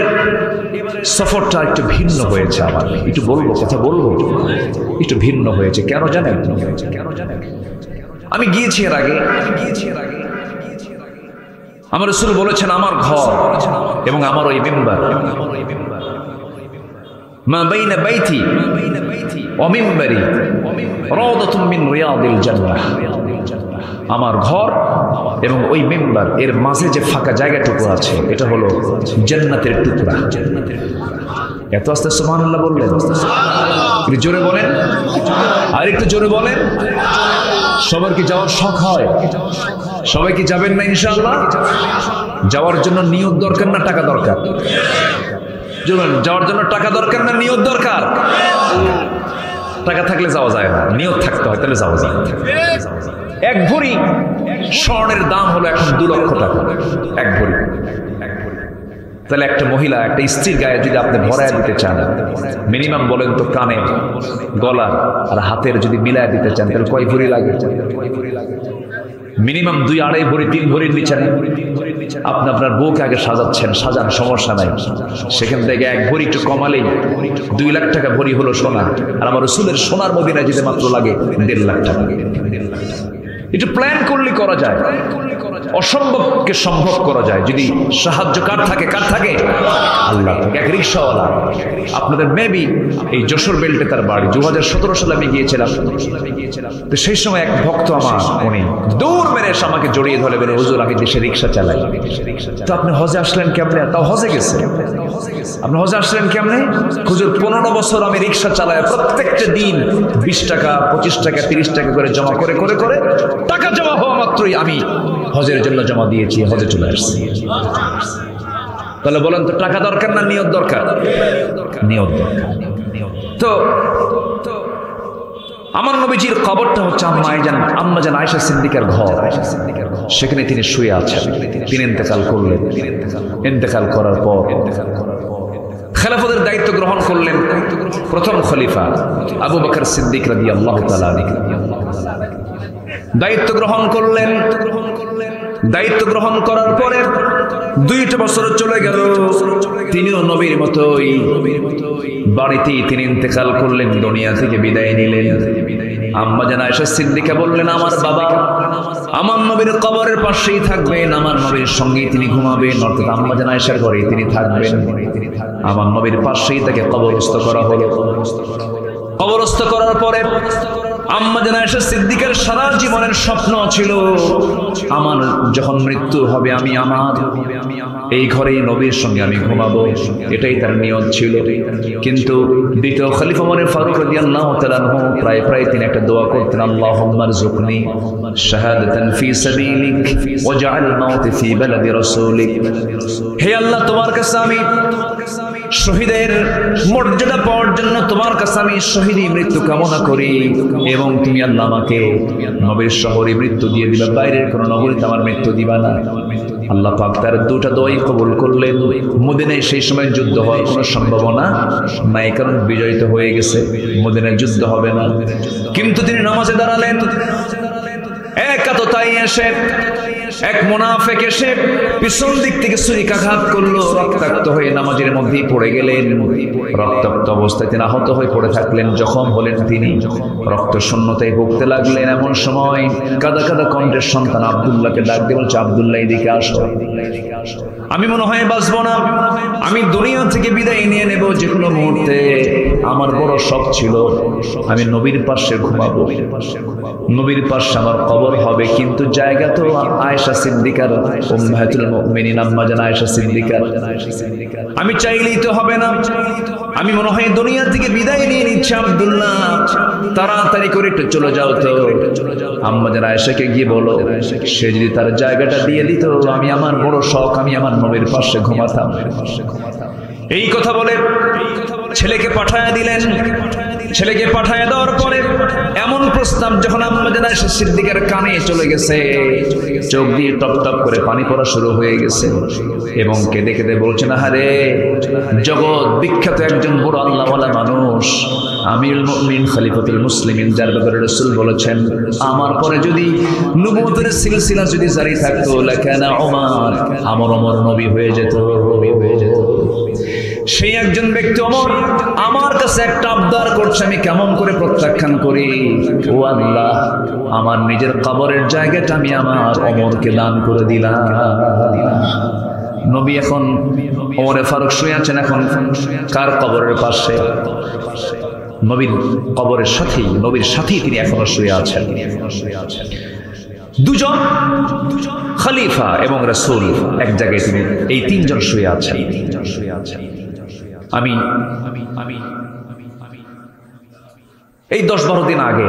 সফরটা একটু ভিন্ন হয়েছে। আমার একটু কথা বলবো, একটু ভিন্ন হয়েছে। কেন জানেন? আমি গিয়েছি এর আগে, আমার রাসূল বলেছেন আমার ঘর এবং আমার ওই মিম্বার, মা বাইনা বাইতি ওয়া মিম্বারি রাওদাতুম মিন রিয়াদিল জান্নাহ। আমার ঘর এবং ওই মিম্বার এর মাঝে যে ফাঁকা জায়গাটুকু আছে এটা হলো জান্নাতের টুকরা। এত আস্তে সুবহানাল্লাহ বললেন, একটু জোরে বলেন, আর একটু জোরে বলেন। সবার কি যাওয়ার শখ হয়? সবাই কি যাবেন না ইনশাআল্লাহ? যাওয়ার জন্য নিয়ত দরকার না টাকা দরকার? যাওয়ার জন্য টাকা দরকার না নিয়ত দরকার? টাকা থাকলে যাওয়া যায় না, নিয়ত থাকতে হয়, তাহলে যাওয়া যায়। এক ভরি স্বর্ণের দাম হলো এখন 2 লক্ষ টাকা এক ভরি। তাহলে একটা মহিলা একটা স্ত্রীর গায়ে যদি আপনি ভরায় দিতে চান, মিনিমাম বলেন তো কানে, গলা আর হাতের যদি মিলায় দিতে চান তাহলে কয় ভরি লাগে? মিনিমাম 2-2.5 ভরি 3 ভরির নিচে আপনি আপনার বউকে আগে সাজান, সমস্যা নাই। সেখান থেকে 1 ভরি একটু কমালেই 2 লাখ টাকা ভরি হলো সোনা। আর আমার রাসূলের সোনার মদিনায় যেতে মাত্র লাগে 1.5 লাখ টাকা। একটু প্ল্যান করলে করা যায়, অসম্ভবকে সম্ভব করা যায় যদি সাহায্য কার থাকে? আল্লাহ থাকে। এক রিকশাওয়ালা, আপনাদের মেবি এই যশোর বেল্টে তার বাড়ি। 2017 সালে আমি গিয়েছিলাম। তো সেই সময় এক ভক্ত আমার, উনি দৌড় মেরে এসে আমাকে জড়িয়ে ধরে বলে, হুজুর আমি দেশে রিকশা চালাই। তো আপনি হজে আসলেন কেমনে? তাও হজে গেছে। আপনি হজে আসলেন কেমনে? হুজুর 15 বছর আমি রিকশা চালাই, প্রত্যেকটা দিন 20 টাকা 25 টাকা 30 টাকা করে জমা করে টাকা জমা হওয়া মাত্রই আমি হজের জন্য জমা দিয়েছি, হজে চলে আসছি। তাহলে বলেন তো টাকা দরকার না নিয়ত দরকার? নিয়ত দরকার। তো আমার নবীজির কবরটা হচ্ছে আম্মা জান আয়েশা সিদ্দিকার ঘর। সেখানে তিনি শুয়ে আছেন। তিনি ইন্তেকাল করলেন। ইন্তেকাল করার পর খেলাফতের দায়িত্ব গ্রহণ করলেন প্রথম খলিফা আবু বকর সিদ্দিক রাদিয়াল্লাহু তাআলা আনহু। দায়িত্ব গ্রহণ করলেন। দায়িত্ব গ্রহণ করার পরে 2টা বছর চলে গেল। তিনিও নবীর মতোই বাড়িতেই তিনি ইন্তেকাল করলেন, দুনিয়া থেকে বিদায় নিলেন। আম্মা জান আয়েশা সিদ্দিকা বললেন, আমার বাবা আমার নবীর কবরের পাশেই থাকবেন, আমার নবীর সঙ্গেই তিনি ঘুমাবেন, অর্থাৎ আম্মা জান আয়েশার ঘরেই তিনি থাকবেন। আমার নবীর পাশেই তাকে কবরস্থ করা হলো। কবরস্থ করার পরে আম্মা জান আয়েশা সিদ্দিকার সারা জীবনের স্বপ্ন ছিল, আমার যখন মৃত্যু হবে আমি আমার এই ঘরেই নবীর সঙ্গে আমি ঘুমাবো। এটাই তার নিয়ত ছিল। কিন্তু দ্বিতীয় খলিফা ওমর ফারুক রাদিয়াল্লাহু তাআলা আনহু প্রায় তিনি একটা দোয়া করতেন, আল্লাহুম্মা রযুকনি শাহাদাতান ফি সাবিলিক ওয়াজআল মাউতি ফি বালাদি রাসূলিক। হে আল্লাহ, তোমার কাছে আমি শহীদের মর্যাদা পাওয়ার জন্য তোমার কাছে আমি শহীদি মৃত্যু কামনা করি, এবং তুমি আল্লাহ আমাকে নবীর শহরে মৃত্যু দিয়ে দিবা, বাইরের কোন নগরীতে আমার মৃত্যু দিবা না। আল্লাহ পাক তার 2টা দোয়াই কবুল করলেন। মদিনায় সেই সময় যুদ্ধ হওয়ার কোনো সম্ভাবনা নাই, কারণ বিজয়িত হয়ে গেছে, মদিনায় যুদ্ধ হবে না। কিন্তু তিনি নামাজে দাঁড়ালেন। একাততায় এসে এক মুনাফিক এসে পিছন দিক থেকে ছুরিকাঘাত করলো, রক্তাক্ত হয়ে নামাজের মধ্যেই পড়ে গেলেন। রক্তাক্ত অবস্থায় তিনি আহত হয়ে পড়ে থাকলেন, জখম হলেন, তিনি রক্ত শূন্যতায় ভুগতে লাগলেন। এমন সময় কাদা কাদা কণ্ঠের সন্তান আব্দুল্লাহকে ডাক দিয়ে বলছে, আব্দুল্লাহ এদিকে আসো, আমি মনে হয় বাঁচবো না, আমি দুনিয়া থেকে বিদায় নিয়ে নেব যে কোনো মুহূর্তে। আমার বড় শখ ছিল আমি নবীর পাশে ঘুমাবো, নবীর পাশে আমার কবর হবে, কিন্তু জায়গা তো আয়েশা সিদ্দিকার, উম্মাহাতুল মুমিনিন আম্মা জান আয়েশা সিদ্দিকার। আমি চাইলেই তো হবে না, আমি মনে হয় দুনিয়া থেকে বিদায় নিয়ে নিচ্ছি। আব্দুল্লাহ তাড়াতাড়ি করে একটু চলে যাও তো। আম্মা জান আয়েশাকে গিয়ে বলো, সে যদি তার জায়গাটা দিয়ে দিত, আমি আমার বড় শখ আমি আমার নবীর পাশে ঘুমাতাম। এই কথা বলে ছেলেকে পাঠায়া দিলেন। ছেলেকে পাঠায় দেওয়ার পরে এমন প্রস্তাব যখন আম্মা জানা এসে সিদ্দিকের কানে চলে গেছে, চোখ দিয়ে টপ টপ করে পানি পড়া শুরু হয়ে গেছে এবং কেঁদে কেঁদে বলছেন, আহারে জগৎ বিখ্যাত একজন বড় আল্লাহওয়ালা মানুষ, আমিরুল মুমিনিন খলিফাতুল মুসলিমিন, যার ব্যাপারে রাসূল বলেছেন আমার পরে যদি নবুয়তের সিলসিলা যদি জারি থাকতো লাকানা ওমর, আমার ওমর নবী হয়ে যেত। সেই একজন ব্যক্তি ওমর আমার কাছে একটা আবদার করছে, আমি কেমন করে প্রত্যাখ্যান করি? ও আল্লাহ, আমার নিজের কবরের জায়গাটা আমি আমার ওমরকে দান করে দিলাম। নবী এখন ওমরে ফারুক শুয়ে আছেন এখন কার কবরের পাশে? নবীর কবরের সাথেই, নবীর সাথেই তিনি এখনো শুয়ে আছেন। দুজন খলিফা এবং রাসূল এক জায়গায়, তিনি এই তিনজন শুয়ে আছেন। আমি এই 10-12 দিন আগে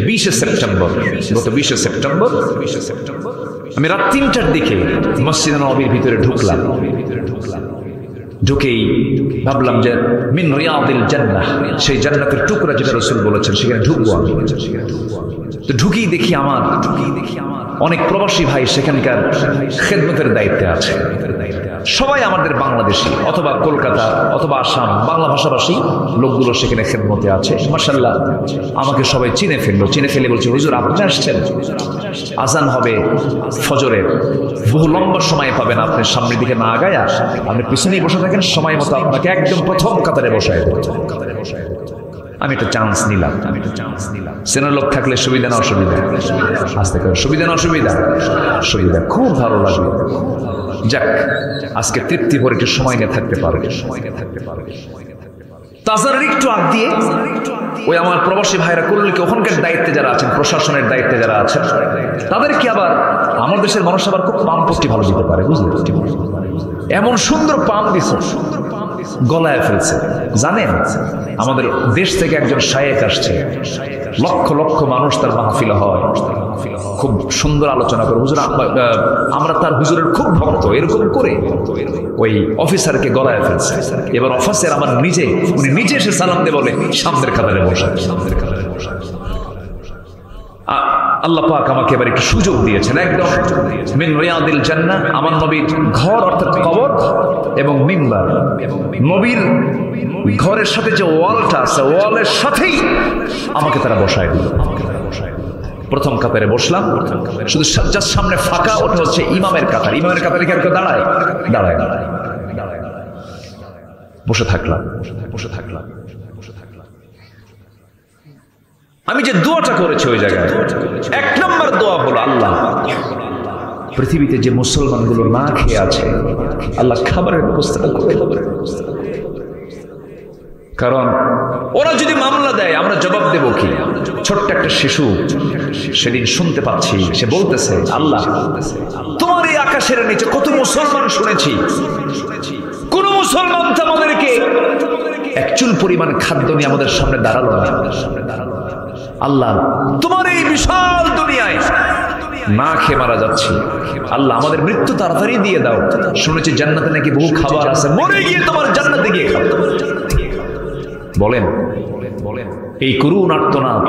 20 সেপ্টেম্বর, গত 20 সেপ্টেম্বর আমি রাত 3টার দিকে মসজিদে নববীর ভিতরে ঢুকলাম। ঢুকেই ভাবলাম যে মিন রিয়াদিল জান্নাহ, সেই জান্নাতের টুকরা যেটা রাসূল বলেছেন সেখানে ঢুকবো আমি। তো ঢুকেই দেখি আমার অনেক প্রবাসী ভাই সেখানকার খেদমতের দায়িত্বে আছে। সবাই আমাদের বাংলাদেশি অথবা কলকাতা অথবা আসাম বাংলা ভাষাভাষী লোকগুলো সেখানে খেদমতে আছে। মাশাআল্লাহ, আমাকে সবাই চিনে ফেলে বলছে, হুজুর আপনি আসছেন, আজান হবে ফজরের, বহু লম্বা সময় পাবেন, আপনি সামনের দিকে না আগায়া আপনি পিছনেই বসে থাকেন, সময় মতো আপনাকে একদম প্রথম কাতারে বসায় দেব। আমি একটা চান্স নিলাম। সেনার লোক থাকলে সুবিধা না অসুবিধা? আসতে করে সুবিধা না অসুবিধা? সুবিধা। খুব ভালো লাগবে। যাক, আজকে তৃপ্তি ভরে একটু সময় নিয়ে থাকতে পারবে। তাছাড়া একটু আগ দিয়ে ওই আমার প্রবাসী ভাইরা করলিকে ওখানকার দায়িত্বে যারা আছেন, প্রশাসনের দায়িত্বে যারা আছেন, তাদেরকে আবার আমার দেশের মানুষ আবার খুব পাম্পটি ভালো দিতে পারে, বুঝলেন? এমন সুন্দর পাম্প দিছে, গলায় ফেলছে। জানেন, আমাদের দেশ থেকে একজন শায়েখ আসছে, লক্ষ লক্ষ মানুষ তার মাহফিল হয়, খুব সুন্দর আলোচনা করে। হুজুর আমরা তার হুজুরের খুব ভক্ত, এরকম করে ওই অফিসারকে গলায় ফেলছে। এবার অফিসার আমার উনি নিজে এসে সালাম দিয়ে বলে সামনের কাতারে বসে। আল্লাহ পাক আমাকে এবার একটু সুযোগ দিয়েছেন, একদম মিন রিয়াদিল জান্নাহ, আমার নবীর ঘর অর্থাৎ কবর এবং মিম্বার, নবীর ঘরের সাথে যে ওয়ালটা আছে ওয়ালের সাথেই আমাকে তারা বসায় দিল। প্রথম কাতারে বসলাম, শুধু যার সামনে ফাঁকা ওটা হচ্ছে ইমামের কাতার। ইমামের কাতারে কেউ দাঁড়ায় বসে থাকলাম। আমি যে দোয়াটা করেছি ওই জায়গায়, 1 নম্বর দোয়া হলো, আল্লাহ পৃথিবীতে যে মুসলমানগুলো না খেয়ে আছে, আল্লাহ খাবারের ব্যবস্থাটা করে। কারণ ওরা যদি মামলা দেয় আমরা জবাব দেব কি? ছোট্ট একটা শিশু সেদিন শুনতে পাচ্ছি, সে বলতেছে, আল্লাহ তোমার এই আকাশের নিচে কত মুসলমান শুনেছি, কোন মুসলমান তো আমাদেরকে এক চুল পরিমাণ খাদ্য নিয়ে আমাদের সামনে দাঁড়ালো না। আল্লাহ তোমার এই বিশাল দুনিয়ায় না খেয়ে মারা যাচ্ছি, আল্লাহ আমাদের মৃত্যু তাড়াতাড়ি দিয়ে দাও। শুনেছি জান্নাতে নাকি বহু খাবার আছে, মরে গিয়ে তোমার জান্নাতে গিয়ে খাও। বলেন এই করুণ আর্তনাদ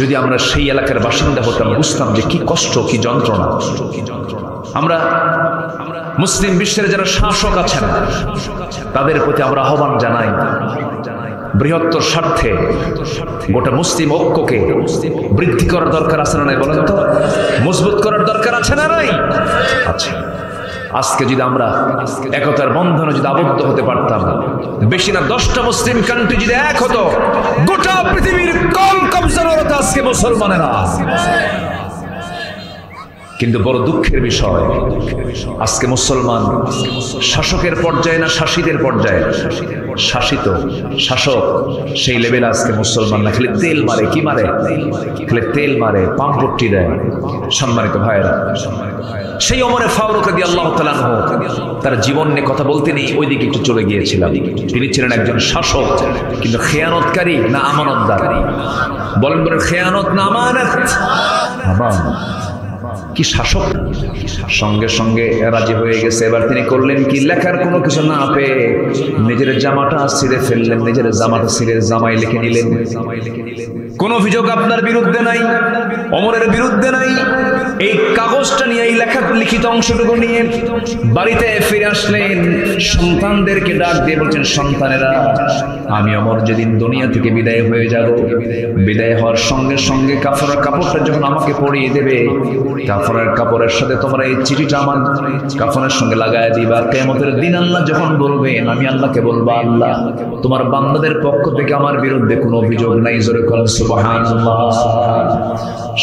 যদি আমরা সেই এলাকার বাসিন্দা হতাম, বুঝতাম যে কি কষ্ট, কি যন্ত্রণা। আমরা মুসলিম বিশ্বের যারা শাসক আছেন তাদের প্রতি আমরা আহ্বান জানাই, বৃহত্তর স্বার্থে গোটা মুসলিম ঐক্যকে বৃদ্ধি করার দরকার আছে না নাই? বলেন তো, মজবুত করার দরকার আছে না নাই? আচ্ছা, আজকে যদি আমরা একতার বন্ধনে যদি আবদ্ধ হতে পারতাম, বেশি না 10টা মুসলিম কান্ট্রি যদি এক হতো, গোটা পৃথিবীর কম কবজার হতো আজকে মুসলমানেরা। কিন্তু বড় দুঃখের বিষয়, আজকে মুসলমান শাসকের পর্যায়ে না শাসিতের পর্যায়ে? শাসক সেই লেভেলে আজকে মুসলমান না, খালি তেল মারে, কি মারে? খালি তেল মারে, পাম্পট্টি দেয়। সম্মানিত ভাইয়েরা, সেই ওমরে ফারুক রাদিয়াল্লাহু তাআলা আনহু তার জীবন নিয়ে কথা বলতে নেই, ওইদিকে একটু চলে গিয়েছিলাম। তিনি ছিলেন একজন শাসক, কিন্তু খেয়ানতকারী না আমানতদার? বলেন খেয়ানত না আমানত? কি শাসক, সঙ্গে সঙ্গে রাজি হয়ে গেছে। এবার তিনি করলেন কি, লেখার কোনো কিছু না পেয়ে নিজের জামাটা ছিঁড়ে ফেললেন, নিজের জামাটা ছিঁড়ে জামাই লিখে নিলেন। কোন অভিযোগ আপনার বিরুদ্ধে নাই, ওমরের বিরুদ্ধে নাই। এই কাগজটা নিয়ে, এই লেখা লিখিত অংশটুকু নিয়ে বাড়িতে ফিরে আসলেন। সন্তানদেরকে ডাক দিয়ে বলছেন, সন্তানেরা, আমি ওমর যেদিন দুনিয়া থেকে বিদায় হয়ে যাব, বিদায় হওয়ার সঙ্গে সঙ্গে কাফনের কাপড়টা যখন আমাকে পরিয়ে দেবে, কাফনের কাপড়ের সাথে তোমরা এই চিঠিটা আমার কাফনের সঙ্গে লাগায় দিবা। কিয়ামতের দিন আল্লাহ যখন বলবেন, আমি আল্লাহকে বলবো, আল্লাহ তোমার বান্দাদের পক্ষ থেকে আমার বিরুদ্ধে কোনো অভিযোগ নাই। জোরে বলেন সুবহানাল্লাহ।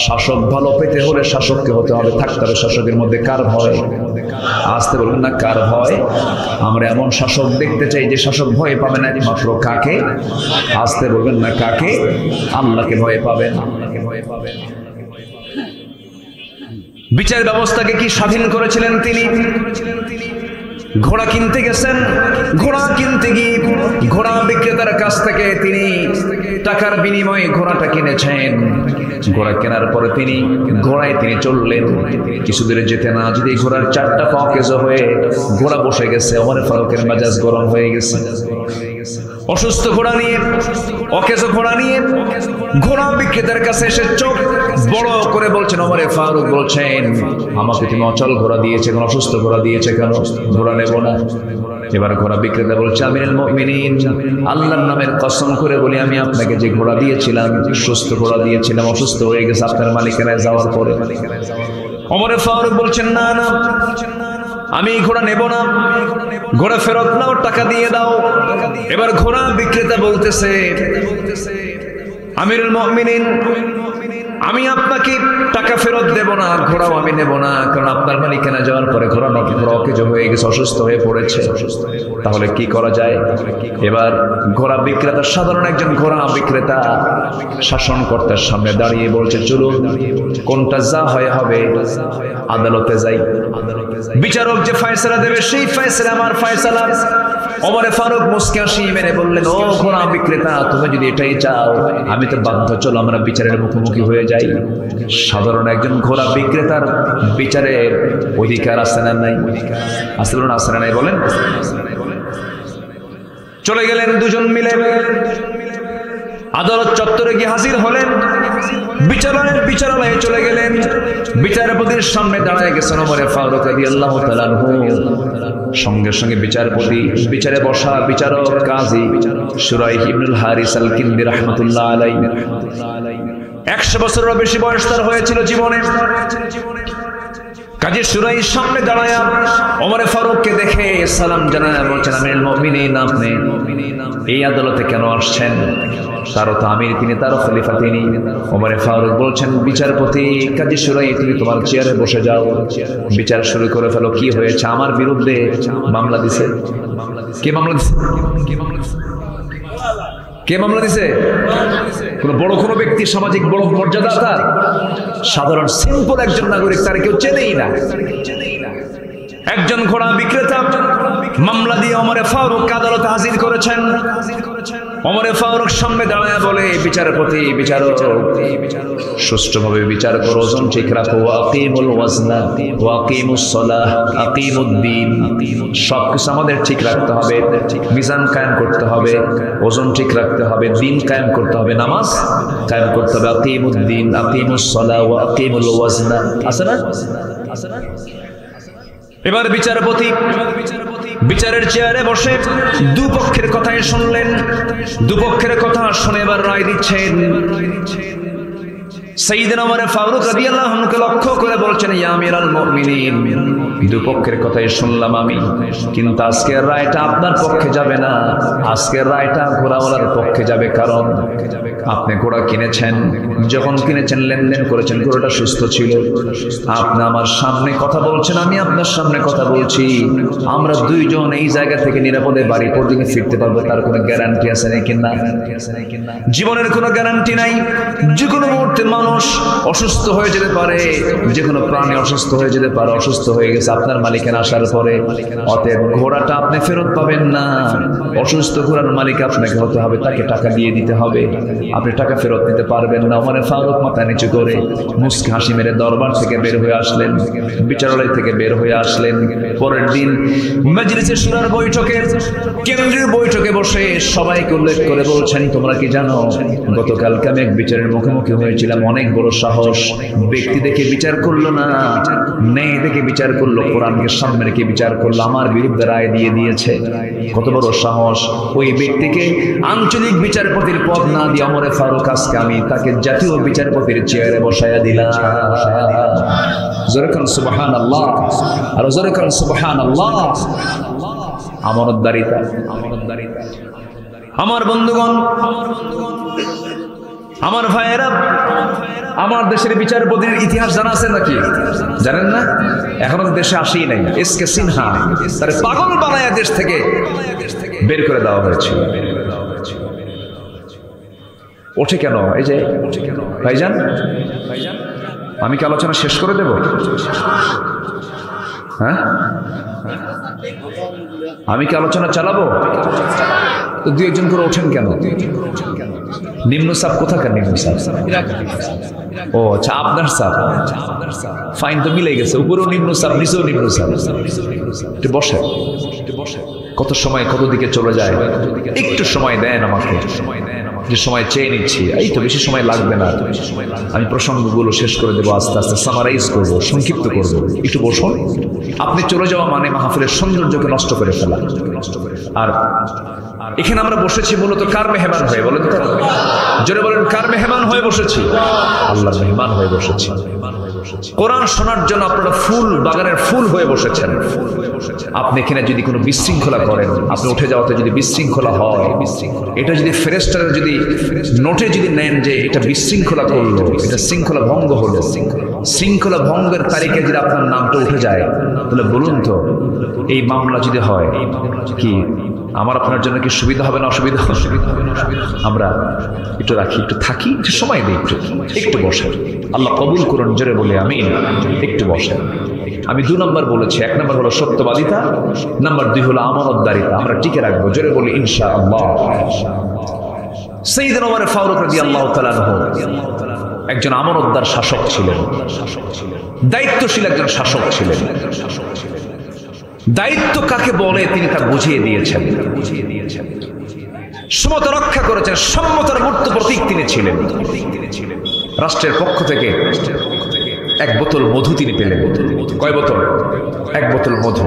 শাসক ভালো পেতে হলে শাসককে হতে হবে, থাকতে হবে শাসকের মধ্যে। কার ভয়? আসতে বলবেন না, কার ভয়? আমরা এমন শাসক দেখতে চাই যে শাসক ভয় পাবে না একমাত্র কাকে? আসতে বলবেন না, কাকে? আল্লাহকে ভয় পাবেন। বিচার ব্যবস্থাকে কি স্বাধীন করেছিলেন তিনি? ঘোড়া কিনতে গেছেন, ঘোড়া কিনতে গিয়ে ঘোড়া বিক্রেতার কাছ থেকে তিনি টাকার বিনিময়ে ঘোড়াটা কিনেছেন। ঘোড়া কেনার পরে তিনি ঘোড়ায় তিনি চললেন। কিছু দূরে যেতে না যেতে ঘোড়ার চারটা পা অকেজো হয়ে ঘোড়া বসে গেছে। ওমর ফারুকের মেজাজ গরম হয়ে গেছে। অসুস্থ ঘোড়া নিয়ে, অকেজো ঘোড়া নিয়ে ঘোড়া বিক্রেতার কাছে এসে চোখ বড় করে বলছেন, ওমর ফারুক বলছেন, আমাকে তুমি অচল ঘোড়া দিয়েছে, কেন অসুস্থ ঘোড়া দিয়েছে কেন? ঘোড়া নেব না। এবার ঘোড়া বিক্রেতা বলছে, আমিরুল মুমিনিন, আল্লাহর নামের কসম করে বলি, আমি আপনাকে যে ঘোড়া দিয়েছিলাম, সুস্থ ঘোড়া দিয়েছিলাম, অসুস্থ হয়ে গেছে আপনার মালিকানায় যাওয়ার পরে। ওমর ফারুক বলছেন, না না, আমি ঘোড়া নেব না, ঘোড়া ফেরত নাও, টাকা দিয়ে দাও। এবার ঘোড়া বিক্রেতা বলতেছে, আমিরুল মুমিনিন, আমি আপনাকে টাকা ফেরত দেব না, ঘোড়াও আমি নেব না, কারণ আপনার মালিকানা যাওয়ার পরে ঘোড়া অকেজো হয়ে গেছে, অসুস্থ হয়ে পড়েছে। তাহলে কি করা যায়? এবার ঘোড়া বিক্রেতা, সাধারণ একজন ঘোড়া বিক্রেতা, শাসনকর্তার সামনে দাঁড়িয়ে বলছে, চলুন, কোনটা যা হয় হবে, আদালতে যাই। বিচারক যে ফয়সালা দেবে সেই ফয়সালা আমার ফয়সালা। ওমর ফারুক মুস্কি হাসি মেরে বললেন, ও ঘোড়া বিক্রেতা, তুমি যদি এটাই চাও, আমি তো বাধ্য, চলো আমরা বিচারের মুখোমুখি হয়ে যাই। সাধারণ একজন ঘোড়া বিক্রেতার বিচারের অধিকার আছে না নাই? আছে বলুন, আছে না নাই বলেন? চলে গেলেন দুজন মিলে, আদালত চত্বরে গিয়ে হাজির হলেন। বিচারালয়ে চলে গেলেন। বিচারপতির সামনে দাঁড়ায় গেছেন ওমর ফারুক রাদিয়াল্লাহু তাআলা আনহু। সঙ্গে সঙ্গে বিচারপতি, বিচারে বসা বিচারক কাজী শুরাইহ ইবনুল হারিস আল কিন্দি রাহমাতুল্লাহ আলাইহি, 100 বছরেরও বেশি বয়স তার হয়েছিল জীবনে। কাজী শুরাইহর সামনে দাঁড়ায় ওমর ফারুককে দেখে সালাম জানায়, বলছেন, আমিরুল মুমিনিন, আপনি এই আদালতে কেন আসছেন? তারও তো আমির তিনি, তারও খলিফা তিনি। ওমর ফারুক বলছেন, বিচারপতি কাজী শুরাইহ, তুমি তোমার চেয়ারে বসে যাও, বিচার শুরু করে ফেলো। কি হয়েছে? আমার বিরুদ্ধে মামলা দিছে। কে মামলা দিছে? কে মামলা দিছে? কোন বড় কোনো ব্যক্তি, সামাজিক বড় মর্যাদা তার? সাধারণ সিম্পল একজন নাগরিক, তার কেউ চেনেই না। একজন ঘোড়া বিক্রেতা মামলা দিয়ে ওমর ফারুক আদালতে হাজির করেছেন। ওমর ফারুক সামনে দাঁড়ায় বলে, বিচারপতি, বিচারক, সুষ্ঠুভাবে বিচার করো, ওজন ঠিক রাখো, আকিমুল ওয়াজনা ওয়া আকিমুস সালাহ আকিমুদ্দিন, সবকিছু আমাদের ঠিক রাখতে হবে, মিজান কায়েম করতে হবে, ওজন ঠিক রাখতে হবে, দিন কায়েম করতে হবে, নামাজ কায়েম করতে হবে, আকিমুদ্দিন আকিমুস সালাহ ওয়া আকিমুল ওয়াজনা। আছে না? আছে না? এবার বিচারপতি বিচারের চেয়ারে বসে দুপক্ষের কথাই শুনলেন। দুপক্ষের কথা শুনে এবার রায় দিচ্ছেন। সাইয়েদনা ওমর ফারুক রাদিয়াল্লাহু আনহুকে লক্ষ্য করে বলছেন, ইয়া আমিরাল মুমিনিন, দুপক্ষের কথাই শুনলাম আমি, কিন্তু আজকের রায়টা আপনার পক্ষে যাবে না, আজকের রায়টা ঘোড়াওয়ালার পক্ষে যাবে। কারণ আপনি ঘোড়া কিনেছেন, যখন কিনেছেন লেনদেন করেছেন, ঘোড়াটা সুস্থ ছিল। আপনি আমার সামনে কথা বলছেন, আমি আপনার সামনে কথা বলছি, আমরা দুইজন এই জায়গা থেকে নিরাপদে বাড়ি পর্যন্ত ফিরতে পারবো, তার কোনো গ্যারান্টি আছে নাকি? না, জীবনের কোনো গ্যারান্টি নাই। যে কোনো মুহূর্তে মানুষ অসুস্থ হয়ে যেতে পারে, যে কোনো প্রাণী অসুস্থ হয়ে যেতে পারে। অসুস্থ হয়ে গেছে আপনার মালিকের আসার পরে, অতএব ঘোড়াটা আপনি ফেরত পাবেন না। অসুস্থ ঘোড়ার মালিক আপনাকে হতে হবে, তাকে টাকা দিয়ে দিতে হবে, আপনি টাকা ফেরত নিতে পারবেন না। ওমর ফারুক মাথা নিচু করে মুস্কি হাসি মেরে দরবার থেকে বের হয়ে আসলেন, বিচারালয় থেকে বের হয়ে আসলেন। পরের দিন মজলিসে শুরার বৈঠকে, কেন্দ্রীয় বৈঠকে বসে সবাইকে উল্লেখ করে বলছেন, তোমরা কি জানো গতকালকে আমি এক বিচারের মুখোমুখি হয়েছিলাম। অনেক বড় সাহস, ব্যক্তি দেখে বিচার করলো না, ন্যায় দেখে বিচার করলো, কোরআনকে সামনে রেখে বিচার করলো, আমার বিরুদ্ধে রায় দিয়ে দিয়েছে। কত বড় সাহস! ওই ব্যক্তিকে আঞ্চলিক বিচারপতির পদ না দিয়ে ওমর ফারুক আজকে আমি তাকে জাতীয় বিচারপতির চেয়ারে বসায়া দিলাম। জোরে কোন সুবহানাল্লাহ, আর জোরে কোন সুবহানাল্লাহ। আমানতদারিতা, আমানতদারিতা। আমার বন্ধুগণ, আমার ভাইয়েরা, আমার দেশের বিচারপতির ইতিহাস জানা আছে নাকি? জানেন না? এখনো দেশে আসেই নাই। এসকে সিনহা তার পাগল বানায়া দেশ থেকে বের করে দেওয়া হয়েছিল। ওঠে কেন? এই যে ভাইজান, আমি কি আলোচনা শেষ করে দেব? হ্যাঁ, আমি কি আলোচনা চালাবো? তো দুই একজন করে ওঠেন কেন? নিম্ন সাপ কোথাকার নিম্ন সাপ? ও আচ্ছা, আপনার সাপ। ফাইন তো মিলে গেছে, উপরেও নিম্ন সাপ, নিচেও নিম্ন সাপ। একটু বসে, কত সময় কত দিকে চলে যায়। একটু সময় দেন আমাকে, যে সময় চেয়ে নিচ্ছি। এই তো বেশি সময় লাগবে না, আমি প্রসঙ্গগুলো শেষ করে দেবো, আস্তে আস্তে সামারাইজ করবো, সংক্ষিপ্ত করবো। একটু বসুন। আপনি চলে যাওয়া মানে মাহফিলের সৌন্দর্যকে নষ্ট করে ফেলা। আর এখানে আমরা বসেছি মূলত কার মেহমান হয়ে? বলেন তো, জোরে বলেন, কার মেহমান হয়ে বসেছি? আল্লাহর মেহমান হয়ে বসেছি। কোরআন শোনার জন্য আপনারা ফুল বাগানের ফুল হয়ে বসেছেন। আপনি এখানে যদি কোনো বিশৃঙ্খলা করেন, আপনি উঠে যাওয়াতে যদি বিশৃঙ্খলা হয়, এটা যদি ফেরেশতারা যদি নোটে যদি নেন যে এটা বিশৃঙ্খলা করলো, এটা শৃঙ্খলা ভঙ্গ হলো, শৃঙ্খলা ভঙ্গের তালিকায় যদি আপনার নামটা উঠে যায়, তাহলে বলুন তো এই মামলা যদি হয়, কি আমার আপনার জন্য কি সুবিধা হবে না অসুবিধা? আমরা একটু রাখি, একটু থাকি, একটু সময় দিই, একটু বসে। আল্লাহ কবুল করুন, জোরে বলে আমিন। একটু বসে। আমি 2 নম্বর বলেছি। 1 নম্বর হলো সত্যবাদিতা, নাম্বার 2 হলো আমানতদারিতা। আমরা টিকে রাখবো, জোরে বলি ইনশাআল্লাহ। সাইয়েদনা ওমর ফারুক রাদিয়াল্লাহু তাআলা একজন আমানতদার শাসক ছিলেন, দায়িত্বশীল একজন শাসক ছিলেন। দায়িত্ব কাকে বলে তিনি তা বুঝিয়ে দিয়েছেন, সমতা রক্ষা করেছেন, সম্মতার মূর্ত প্রতীক তিনি ছিলেন। রাষ্ট্রের পক্ষ থেকে 1 বোতল মধু তিনি পেলেন। কয় বোতল? 1 বোতল মধু।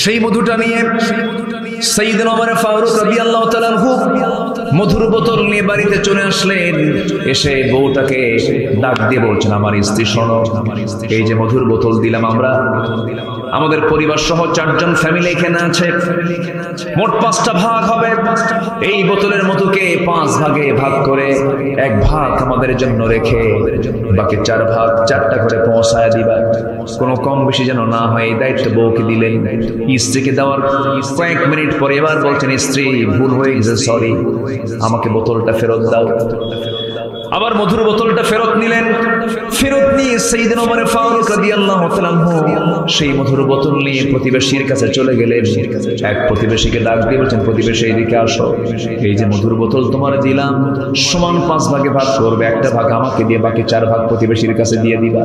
সেই মধুটা নিয়ে সাইয়েদনা ওমর ফারুক রাদিয়াল্লাহু তাআলা আনহু মধুর বোতল নিয়ে বাড়িতে চলে আসলেন। এসে বউটাকে ডাক দিয়ে বলছেন, আমার স্ত্রী শোনো, এই যে মধুর বোতল দিলাম আমরা, আমাদের পরিবার সহ 4 জন ফ্যামিলি এখানে আছে, মোট 5টা ভাগ হবে। এই বোতলের মধুকে 5 ভাগে ভাগ করে 1 ভাগ আমাদের জন্য রেখে বাকি 4 ভাগ 4টা করে পৌঁছায় দিবা, কোনো কম বেশি যেন না হয়। এই দায়িত্ব বউকে দিলেন। স্ত্রীকে দেওয়ার কয়েক মিনিট পরে এবার বলছেন, স্ত্রী ভুল হয়ে গেছে, সরি, আমাকে বোতলটা ফেরত দাও। আবার মধুর বোতলটা ফেরত নিলেন। ফেরত নিয়ে সাইয়েদনা ওমর ফারুক রাদিয়াল্লাহু তাআলা সেই মধুর বোতল নিয়ে প্রতিবেশীর কাছে চলে গেলেন। এক প্রতিবেশীকে ডাক দিয়ে বলছেন, প্রতিবেশী এদিকে আসো, এই যে মধুর বোতল তোমার দিলাম, সমান 5 ভাগে ভাগ করবে, 1টা ভাগ আমাকে দিয়ে বাকি 4 ভাগ প্রতিবেশীর কাছে দিয়ে দিবা।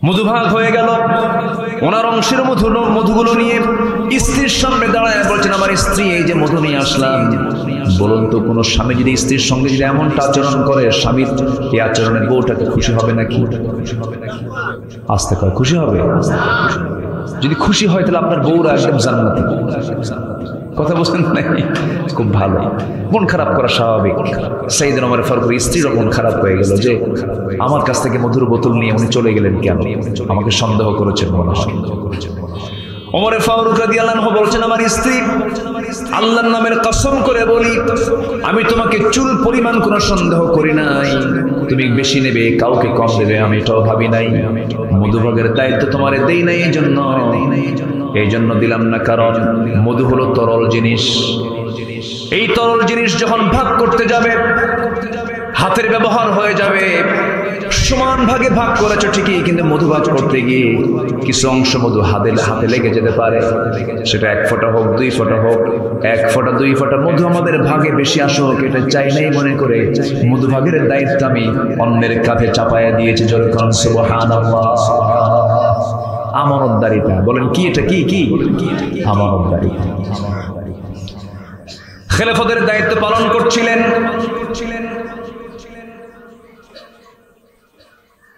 মধুভাগ হয়ে গেল। ওনার অংশের মধুগুলো নিয়ে স্ত্রীর সামনে দাঁড়ায় বলছেন, আমার স্ত্রী, এই যে মধু নিয়ে আসলাম, বলুন তো কোনো স্বামী যদি স্ত্রীর সঙ্গে যদি এমনটা আচরণ করে, স্বামীর এই আচরণে বউটাকে খুশি হবে নাকি? আসতে কয়, খুশি হবে? যদি খুশি হয় তাহলে আপনার বউরা একদম জান্নাতি। কথা বলছেন নাকি? খুব ভালো। মন খারাপ করা স্বাভাবিক। সাইয়েদনা ওমর ফারুকের স্ত্রীর মন খারাপ হয়ে গেল যে আমার কাছ থেকে মধুর বোতল নিয়ে উনি চলে গেলেন কেন, আমাকে সন্দেহ করেছেন মনে হয়। ওমর ফারুক রাদিয়াল্লাহু আনহু বলছেন, আমার স্ত্রী, আল্লাহর নামের কসম করে বলি, আমি তোমাকে চুল পরিমাণ কোনো সন্দেহ করি নাই। তুমি বেশি নেবে, কাউকে কম দেবে, আমি এটাও ভাবি নাই। মধুভাগের দায়িত্ব তোমারে দেই নাই, এই জন্য এই জন্য দিলাম না, কারণ মধু হলো তরল জিনিস। এই তরল জিনিস যখন ভাগ করতে যাবে, হাতের ব্যবহার হয়ে যাবে। সমান ভাগে ভাগ করেছো ঠিকই, কিন্তু মধু ভাগ করতে গিয়ে কিছু অংশ মধু হাতে লেগে যেতে পারে। সেটা 1 ফোঁটা হোক, 2 ফোঁটা হোক, 1 ফোঁটা 2 ফোঁটা মধু আমাদের ভাগে বেশি আসুক, এটা চাই নাই মনে করে মধু ভাগের দায়িত্ব আমি অন্যের কাঁধে চাপায়া দিয়েছি। জোরে কোন সুবহানাল্লাহ। আমানতদারিতা বলেন কি? এটা কি আমানতদারিতা। খেলাফতের দায়িত্ব পালন করছিলেন।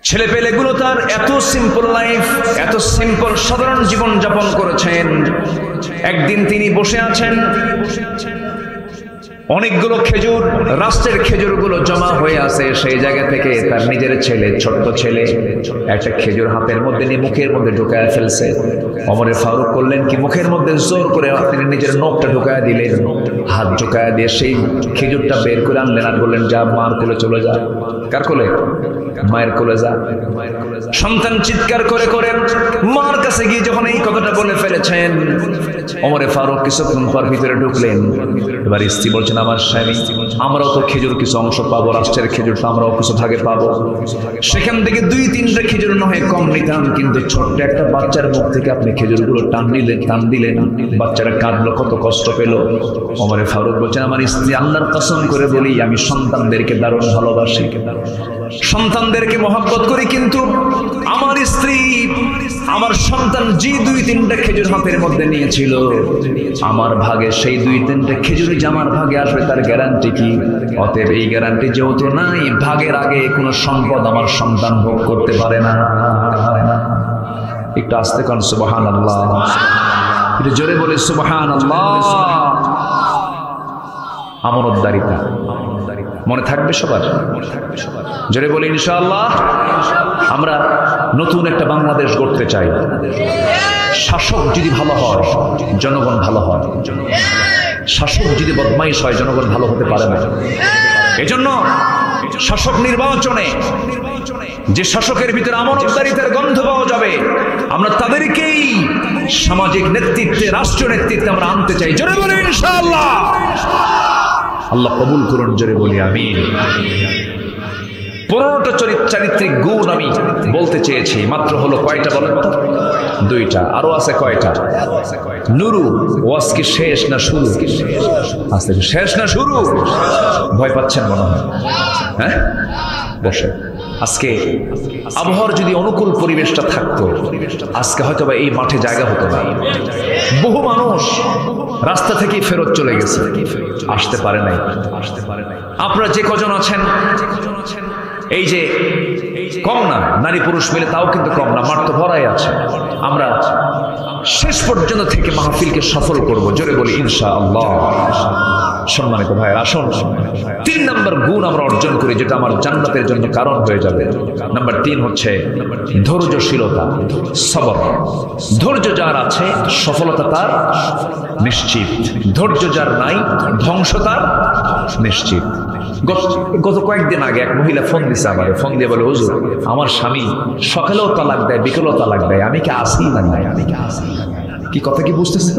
ছেলে পেলেগুলো তার এত সিম্পল লাইফ, এত সিম্পল সাধারণ জীবন যাপন করেছেন। একদিন তিনি বসে আছেন, অনেকগুলো খেজুর, রাষ্ট্রের খেজুরগুলো জমা হয়ে আছে। সেই জায়গা থেকে তার নিজের ছেলে, ছোট্ট ছেলে, একটা খেজুর হাতের মধ্যে নিয়ে মুখের মধ্যে ঢুকায় ফেলছে। ওমরে ফারুক করলেন কি, মুখের মধ্যে জোর করে তিনি নিজের নখটা ঢুকায় দিলেন। হাত ঢুকায় দিয়ে সেই খেজুরটা বের করে আনলেন আর বললেন, যা মার কোলে চলে যা। কার কোলে? মায়ের কোলে যা। সন্তান চিৎকার করে করে মার কাছে গিয়ে যখন এই কথাটা বলে ফেলেছেন, ওমরে ফারুক কিছুক্ষণ পর ভিতরে ঢুকলেন। এবার স্ত্রী বলছেন, আমার স্বামী, আমরাও তো খেজুর কিছু অংশ পাবো, রাষ্ট্রের খেজুরটা আমরাও কিছু ভাগে পাবো। সেখান থেকে 2-3টা খেজুর নয় কম নিতাম, কিন্তু ছোট্ট একটা বাচ্চার মুখ থেকে আপনি খেজুরগুলো টান দিলেন, বাচ্চারা কাঁদলো, কত কষ্ট পেল। ওমরে ফারুক বলছেন, আমার স্ত্রী, আল্লাহর কসম করে বলি, আমি সন্তানদেরকে দারুণ ভালোবাসি, সন্তানদেরকে মহব্বত করি, কিন্তু আমার স্ত্রী, আমার সন্তান যে 2-3টা খেজুর হাতের মধ্যে নিয়েছিল, আমার ভাগে সেই 2-3টা খেজুরই যে আমার ভাগে আসবে তার গ্যারান্টি কি? অতএব এই গ্যারান্টি যেহেতু নাই, ভাগের আগে কোনো সম্পদ আমার সন্তান ভোগ করতে পারে না। একটু আস্তে কোন সুবহানাল্লাহ, একটু জোরে বলে সুবহানাল্লাহ। আমানতদারিতা মনে থাকবে সবার? জোরে বলি ইনশাআল্লাহ। আমরা নতুন একটা বাংলাদেশ গড়তে চাই। শাসক যদি ভালো হয়, জনগণ ভালো হয়। শাসক যদি বদমাইশ হয়, জনগণ ভালো হতে পারে না। এজন্য শাসক নির্বাচনে যে শাসকের ভিতরে আমানতদারিতার গন্ধ পাওয়া যাবে, আমরা তাদেরকেই সামাজিক নেতৃত্বে, রাষ্ট্রীয় নেতৃত্বে আমরা আনতে চাই। জোরে বলি ইনশাআল্লাহ। আল্লাহ কবুল করুন, জোরে বলি আমিন। 15টা চারিত্রিক গুণ আমি বলতে চেয়েছি, মাত্র হলো কয়টা বলেন তো? 2টা। আরো আছে কয়টা? নুরু। ওয়াজ কি শেষ না শুরু? আস্তে, শেষ না শুরু? ভয় পাচ্ছেন মনে হয়? হ্যাঁ, বসে। আজকে আবহাওয়ার যদি অনুকূল পরিবেশটা থাকতো, আজকে হয়তো বা এই মাঠে জায়গা হতো না। বহু মানুষ রাস্তা থেকেই ফেরত চলে গেছে, আসতে পারে নাই। আপনারা যে কজন আছেন, এই যে কম না, নারী পুরুষ মিলে তাও কিন্তু কম না, মাঠ তো ভরাই আছে। আমরা শেষ পর্যন্ত থেকে মাহফিলকে সফল করব, জোরে বলি ইনশাআল্লাহ। সম্মানিত ভাইয়ের, আসুন 3 নম্বর গুণ আমরা অর্জন করি, যেটা আমার জান্নাতের জন্য কারণ হয়ে যাবে। নাম্বার 3 হচ্ছে ধৈর্যশীলতা, সবর। ধৈর্য যার আছে, সফলতা তার নিশ্চিত। ধৈর্য যার নাই, ধ্বংস তার নিশ্চিত। গত কয়েকদিন আগে এক মহিলা ফোন দিছে আমার, ফোন দিয়ে বলে, হুজুর, আমার স্বামী সকালেও তালাক দেয়, বিকেলেও তালাক দেয়, আমি কি আসি না নাই? কি কথা কি বুঝতেছেন?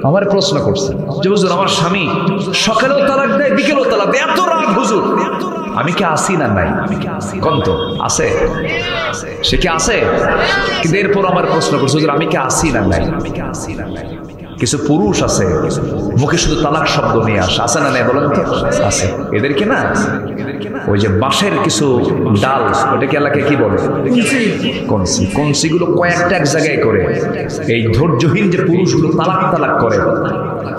আমার প্রশ্ন করছে যে, হুজুর, আমার স্বামী সকালেও তালাক দেয়, বিকেলেও তালাক দেয়, এত রাগ হুজুর, আমি কি আসি না নাই? কোন তো আছে, সে কি আছে? কিন্তু এরপর আমার প্রশ্ন করছে, হুজুর, আমি কি আসি না নাই? কিছু পুরুষ আছে মুখে শুধু তালাক শব্দ নিয়ে আসে, আছে না নাই বলেন তো? আছে। এদেরকে না, ওই যে বাঁশের কিছু ডাল, ওটাকে এলাকায় কি বলে? কনসি। কনসিগুলো কয়েকটা এক জায়গায় করে এই ধৈর্যহীন যে পুরুষগুলো তালাক করে,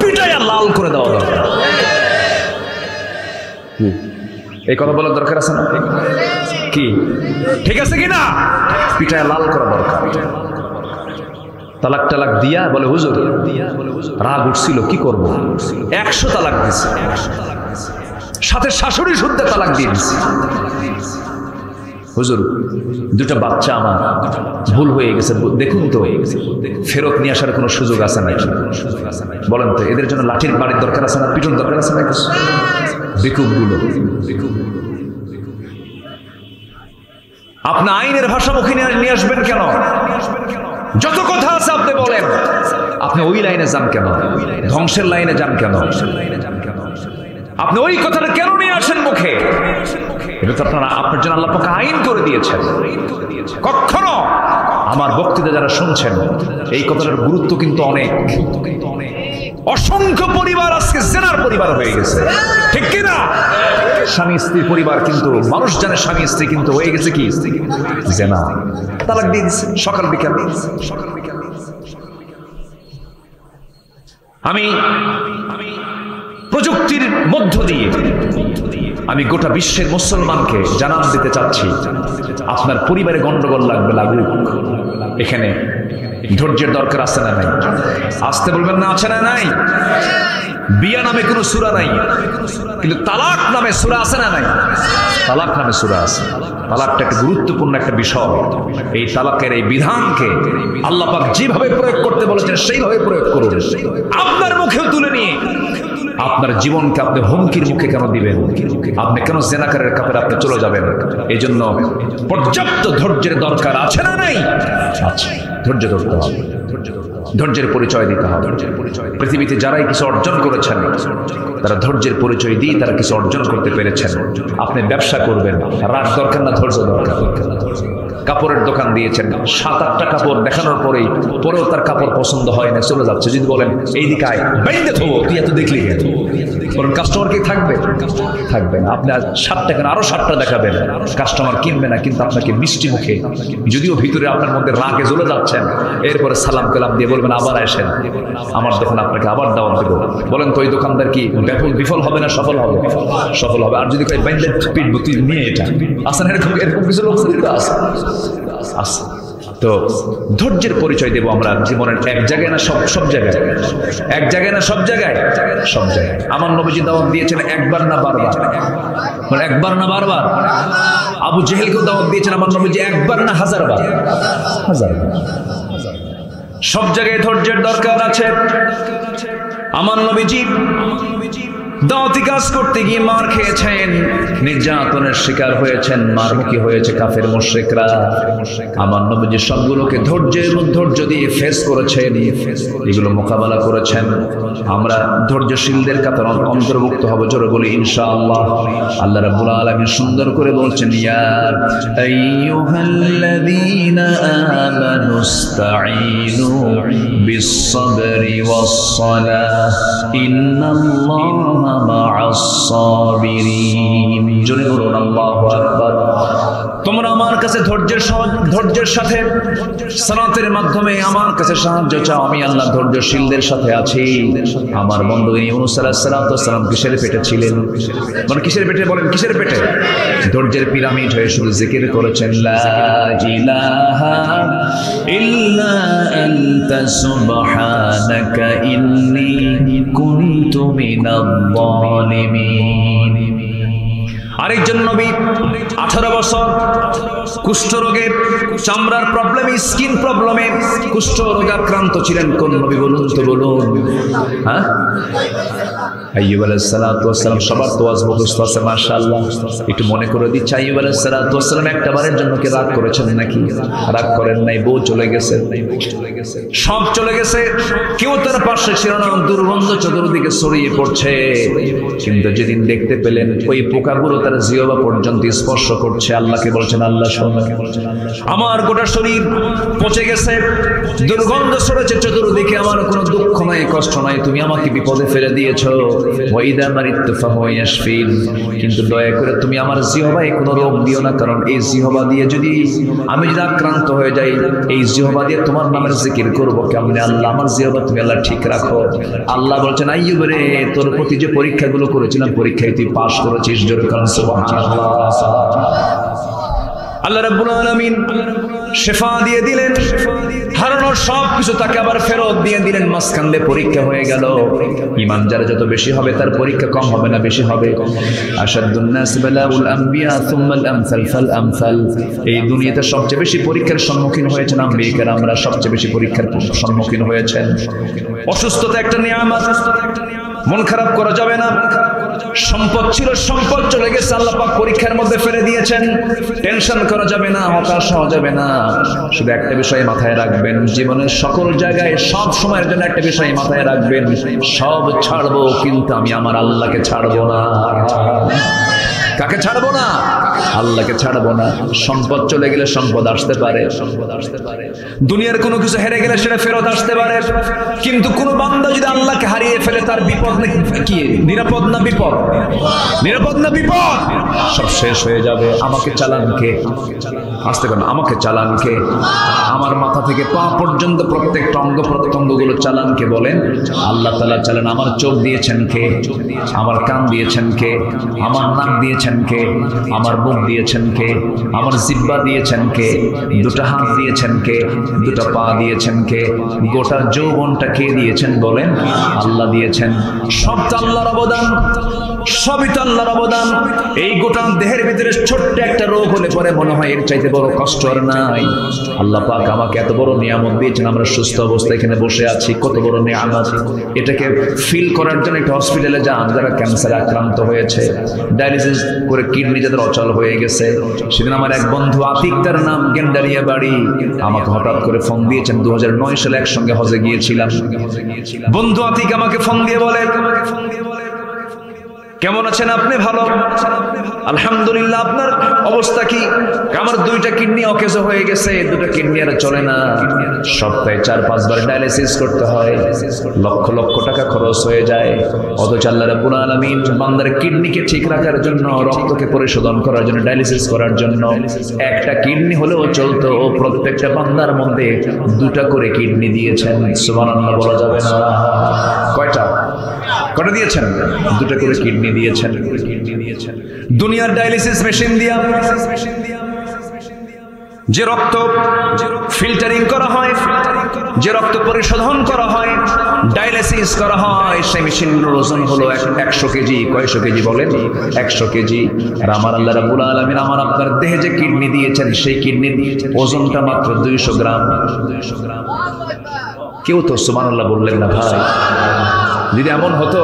পিটাইয়া লাল করে দেওয়া দরকার। এই কথা বলার দরকার আছে না? কি ঠিক আছে কিনা? পিটাইয়া লাল করা দরকার। তালাক টালাক দিয়া বলে, হুজুর, রাগ উঠছিল, কি করবো, 100 তালাক দিছে, সাথে শাশুড়ি শুদ্ধে তালাক দিয়ে দিছে। হুজুর, 2টা বাচ্চা আমার, ভুল হয়ে গেছে, দেখুন তো, ফেরত নিয়ে আসার কোনো সুযোগ আছে না? বলেন তো, এদের জন্য লাঠির বাড়ির দরকার আছে না? পিটন দরকার আছে না? কিছু বেকুবগুলো। আপনি আইনের ভাষামুখী নিয়ে আসবেন কেন? যত কথা আছে আপনি বলেন, আপনি ওই লাইনে যান কেন? ধ্বংসের লাইনে যান কেন? আপনি ওই কথাটা কেন নিয়ে আসেন মুখে? এটা তো আপনার জন্য আল্লাহ পাক আইন করে দিয়েছেন। কখনো আমার বক্তৃতা যারা শুনছেন, এই কথাটার গুরুত্ব কিন্তু অনেক। অসংখ্য পরিবার আজকে জেনার পরিবার হয়ে গেছে, ঠিক কিনা? স্বামী স্ত্রীর পরিবার, কিন্তু মানুষ জানে স্বামী স্ত্রী কিন্তু হয়ে গেছে কি জেনা। তালাক দিয়ে দিচ্ছে সকাল বিকাল। আমি প্রযুক্তির মধ্য দিয়ে আমি গোটা বিশ্বের মুসলমানকে জানান দিতে চাচ্ছি, আপনার পরিবারে গন্ডগোল লাগুক, এখানে ধৈর্যের দরকার আছে না নাই? আসতে বলবেন না, আছে না নাই? বিয়া নামে কোনো সূরা নাই, কিন্তু তালাক নামে সূরা আছে না নাই? তালাক নামে সূরা আছে। তালাকটা একটা গুরুত্বপূর্ণ একটা বিষয়। এই তালাকের এই বিধানকে আল্লাহ পাক যেভাবে প্রয়োগ করতে বলেছেন সেইভাবে প্রয়োগ করুন। আপনার মুখেও তুলে নিয়ে আপনার জীবনকে আপনি হুমকির মুখে কেন দিবেন? আপনি কেন জেনাকারের কাপড়ে আপনি চলে যাবেন? এই জন্য পর্যাপ্ত ধৈর্যের দরকার আছে না নাই? আছে। ধৈর্য ধরতে হবে, ধৈর্যের পরিচয় দিতে হবে। পৃথিবীতে যারাই কিছু অর্জন করেছেন, তারা ধৈর্যের পরিচয় দিয়ে তারা কিছু অর্জন করতে পেরেছেন। আপনি ব্যবসা করবেন, রাগ দরকার না ধৈর্য দরকার? কাপড়ের দোকান দিয়েছেন, 7-8টা কাপড় দেখানোর পরেও তার কাপড় পছন্দ হয় না, চলে যাচ্ছে। যদি বলেন এই দিকে আয়, বাইন্দে থবো, তুই এত দেখলি কেন? বলেন কাস্টমার কি থাকবে? থাকবে না। আপনি 7টা কেন আরো 7টা দেখাবেন, কাস্টমার কিনবে না। কিন্তু আপনাকে মিষ্টি মুখে, যদিও ভিতরে আপনার মধ্যে রাগে জ্বলে যাচ্ছেন, এরপরে সালাম কালাম দিয়ে বলবেন আবার আসেন আমার দোকান, আপনাকে আবার দাওয়াত দেবো। বলেন তো ওই দোকানদার কি বিফল হবে না সফল হবে? সফল হবে। আর যদি বাইন্দে পিটবো, তুই নিয়ে এটা আসেন, এরকম কিছু লোক আছে। তো ধৈর্যের পরিচয় দেব আমরা জীবনের এক জায়গায় না সব জায়গায়, এক জায়গায় না সব জায়গায়, সব জায়গায়। আমার নবীজি দাওয়াত দিয়েছেন একবার না বারবার, মানে একবার না বারবার। আবু জেহেলকেও দাওয়াত দিয়েছেন আমার নবীজি একবার না হাজারবার, হাজারবার। সব জায়গায় ধৈর্যের দরকার আছে। আমার নবীজি দাওয়াতি কাজ করতে গিয়ে মার খেয়েছেন, নির্যাতনের শিকার হয়েছেন, মারমুখী হয়েছে কাফের মুশরিকরা। আমার নবীজি সবগুলোকে ধৈর্য দিয়ে ফেস করেছেন, এগুলো মোকাবেলা করেছেন। আমরা ধৈর্যশীলদের কাতার অন্তর্ভুক্ত হব, জোরে বলি ইনশাআল্লাহ। আল্লাহ রাব্বুল আলামিন সুন্দর করে বলছেন, ইয়া আইয়ুহাল্লাযীনা আমানুস্তাঈনু বিস-সাবরি ওয়াস-সালাহ ইন্নাল্লাহা জোরে বলুন আল্লাহু আকবার। তোমরা আমার কাছে ধৈর্যের সাথে সালাতের মাধ্যমে আমার কাছে সাহায্য চাও, আমি আল্লাহ ধৈর্যশীলদের সাথে আছি। আমার বন্ধু ইউনূস আলাইহিস সালাম কিসের পেটে ছিলেন? মানে কিসের পেটে? বলেন কিসের পেটে? ধৈর্যের পিরামিড হয়ে শুধু জিকির করেছেন, লা ইলাহা ইল্লা আনতা সুবহানাকা ইন্নী কুনতু মিনাল যালিমিন। আরেকজন নবী 18 বছর কুষ্ঠরোগে, চামড়ার প্রবলেমে, স্কিন প্রবলেমে কুষ্ঠ রোগাক্রান্ত ছিলেন। কোন নবী বলুন তো, বলুন? হ্যাঁ, আইয়ুব আলাইহিস সালাতু ওয়াস সালাম। সবার তো ওয়াজ মুখস্থ আছে মাশাআল্লাহ। একটু মনে করে দিচ্ছি, আইয়ুব আলাইহিস সালাতু ওয়াস সালাম একবারের জন্য কি রাগ করেছেন নাকি? রাগ করেন নাই। বউ চলে গেছে, সব চলে গেছে, কেউ তার পাশে ছিল না, দুর্গন্ধ চতুর্দিকে ছড়িয়ে পড়ছে। কিন্তু যেদিন দেখতে পেলেন ওই পোকাগুলো তার জিহ্বা পর্যন্ত স্পর্শ করছে, আল্লাহকে বলছেন, আল্লাহ শোনো, আমার গোটা শরীর পচে গেছে, দুর্গন্ধ ছড়েছে চতুর্দিকে, আমার কোনো দুঃখ নাই, কষ্ট নাই, তুমি আমাকে বিপদে ফেলে দিয়েছো। ওয়াইদা মারিতু ফাহুয়া ইয়াশফিন, কিন্তু দয়া করে তুমি আমার জিহ্বায় কোনো রোগ দিও না, কারণ এই জিহ্বা দিয়ে আমি যদি আক্রান্ত হয়ে যাই, এই জিহ্বা দিয়ে তোমার নামের জিকির করবো কেমনে? আল্লাহ, আমার জিহ্বা তুমি আল্লাহ ঠিক রাখো। আল্লাহ বলছেন, আইয়ুব রে, তোর প্রতি যে পরীক্ষাগুলো করেছিলাম, পরীক্ষায় তুই পাস করেছিস, জোরে কারণ সুবহানাল্লাহ। আল্লাহ রাব্বুল আলামিন শিফা দিয়ে দিলেন, হারানোর সব কিছু তাকে আবার ফেরত দিয়ে দিলেন। মাঝখান দিয়ে পরীক্ষা হয়ে গেল। ঈমান যারা যত বেশি হবে তার পরীক্ষা কম হবে না, বেশি হবে। আশাদ্দুন নাস বালাউল আম্বিয়া সুম্মাল আমসাল ফাল আমসাল। এই দুনিয়াতে সবচেয়ে বেশি পরীক্ষার সম্মুখীন হয়েছেন আম্বিয়া কেরামরা, সবচেয়ে বেশি পরীক্ষার সম্মুখীন হয়েছেন। অসুস্থতা একটা নিয়ামত, মন খারাপ করা যাবে না। সম্পদ ছিল, সম্পদ চলে গেছে, আল্লাহ পাক পরীক্ষার মধ্যে ফেলে দিয়েছেন। টেনশন করা যাবে না, হতাশ হওয়া যাবে না। শুধু একটা বিষয় মাথায় রাখবেন, জীবনের সকল জায়গায় সব সময়ের জন্য একটা বিষয় মাথায় রাখবেন, সব ছাড়বো কিন্তু আমি আমার আল্লাহকে ছাড়বো না। কাকে ছাড়বো না? আল্লাহকে ছাড়বো না। সম্পদ চলে গেলে সম্পদ আসতে পারে, দুনিয়ার কোনো কিছু হেরে গেলে সেটা ফেরত আসতে পারে, কিন্তু কোন বান্দা যদি আল্লাহকে হারিয়ে ফেলে তার বিপদ কি? নিরাপদ না বিপদ? নিরাপদ না বিপদ? সব শেষ হয়ে যাবে। আমাকে চালান কে? আসতে পারেন, আমাকে চালান কে? আমার মাথা থেকে পা পর্যন্ত প্রত্যেকটা অঙ্গ প্রত্যঙ্গ গুলো চালান কে? বলেন আল্লাহ তাআলা চালান। আমার চোখ দিয়েছেন কে? আমার কান দিয়েছেন কে? আমার নাক দিয়েছেন কে? আমার মুখ দিয়েছেন কে? আমার জিহ্বা দিয়েছেন কে? দুটো হাত দিয়েছেন কে? দুটো পা দিয়েছেন কে? গোটা যৌবনটা কে দিয়েছেন? বলেন আল্লাহ দিয়েছেন। সব তো আল্লাহর অবদান, সবই তো আল্লাহর অবদান। এই গোটা দেহের ভিতরে ছোট্ট একটা রোগ হলে পরে মনে হয় এর চাইতে বড় কষ্ট আর নাই। আল্লাহ পাক আমাকে এত বড় নিয়ামত দিয়েছেন, আমরা সুস্থ অবস্থায় এখানে বসে আছি, কত বড় নিয়ামত। এটাকে ফিল করার জন্য একটা হসপিটালে যান যারা ক্যান্সারে আক্রান্ত হয়েছে, ডায়ালিসিস করে কিডনি যাদের অচল হয়ে গেছে। সেদিন আমার এক বন্ধু আতিক, তার নাম, গেন্ডারিয়া বাড়ি, আমাকে হঠাৎ করে ফোন দিয়েছেন। 2009 সালে একসঙ্গে হজে গিয়েছিলাম। বন্ধু আতিক আমাকে ফোন দিয়ে বলে, কেমন আছেন আপনি? ভালো আলহামদুলিল্লাহ। আপনার অবস্থা কি? আমার দুইটা কিডনি অকেজো হয়ে গেছে, দুটো কিডনি আর চলে না, সপ্তাহে 4-5 বার ডায়ালিসিস করতে হয়, লক্ষ লক্ষ টাকা খরচ হয়ে যায়। অথচ আল্লাহ রাব্বুল আলামিন বান্দার কিডনিকে ঠিক রাখার জন্য, রক্তকে পরিশোধন করার জন্য, ডায়ালিসিস করার জন্য একটা কিডনি হলেও চলতো, প্রত্যেকটা বান্দার মধ্যে দুটা করে কিডনি দিয়েছেন। সুবহানাল্লাহ বলা যাবে না? কয়টা দিয়েছেন? দুটো করে কিডনি দিয়েছেন। দুনিয়ার ডায়ালিসিস মেশিন দিয়া যে রক্ত ফিল্টারিং করা হয়, যে রক্ত পরিশোধন করা হয়, ডায়ালিসিস করা হয়, সেই মেশিনগুলোর ওজন হলো 100 কেজি। কয়শো কেজি? বলেন 100 কেজি। আর আমার আল্লাহ রাব্বুল আলামিন আমার আপনার দেহে যে কিডনি দিয়েছেন, সেই কিডনির ওজনটা মাত্র 200 গ্রাম। কেউ তো সুবহানাল্লাহ বললেন না ভাই। যদি এমন হতো,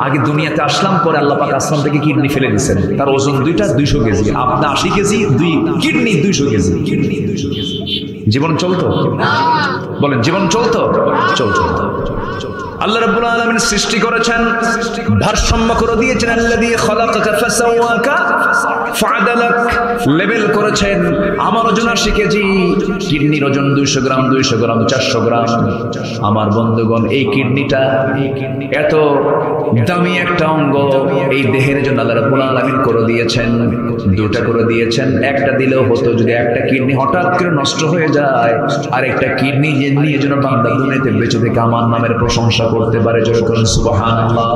আগে দুনিয়াতে আসলাম, পরে আল্লাহ পাক আসমান থেকে কিডনি ফেলে দিচ্ছেন, তার ওজন দুইটা 200 কেজি, আপনার 80 কেজি, দুই কিডনি 200 কেজি। জীবন চলতো? বলেন জীবন চলতো? চলতো। আল্লাহ রাব্বুল আলামিন সৃষ্টি করেছেন, ভারসাম্য করে দিয়েছেন। আল্লাযী খালাকাকা ফাসাওয়াকা ফাআদালাক, লেভেল করেছেন। আমার ওজন 80 কেজি, কিডনির ওজন 200 গ্রাম, 200 গ্রাম 400 গ্রাম। আমার বন্ধুগণ, এই কিডনিটা এত দামি একটা অঙ্গ, এই দেহের জন্য আল্লাহ রাব্বুল আলামিন করে দিয়েছেন, দুটা করে দিয়েছেন। একটা দিলেও হতো, যদি একটা কিডনি হঠাৎ করে নষ্ট হয়ে যায়, আর একটা কিডনি নিয়ে যেন বান্দা দুনিয়াতে বেঁচে থেকে আমার নামের প্রশংসা করতে পারে। জোরে করুন সুবহানাল্লাহ।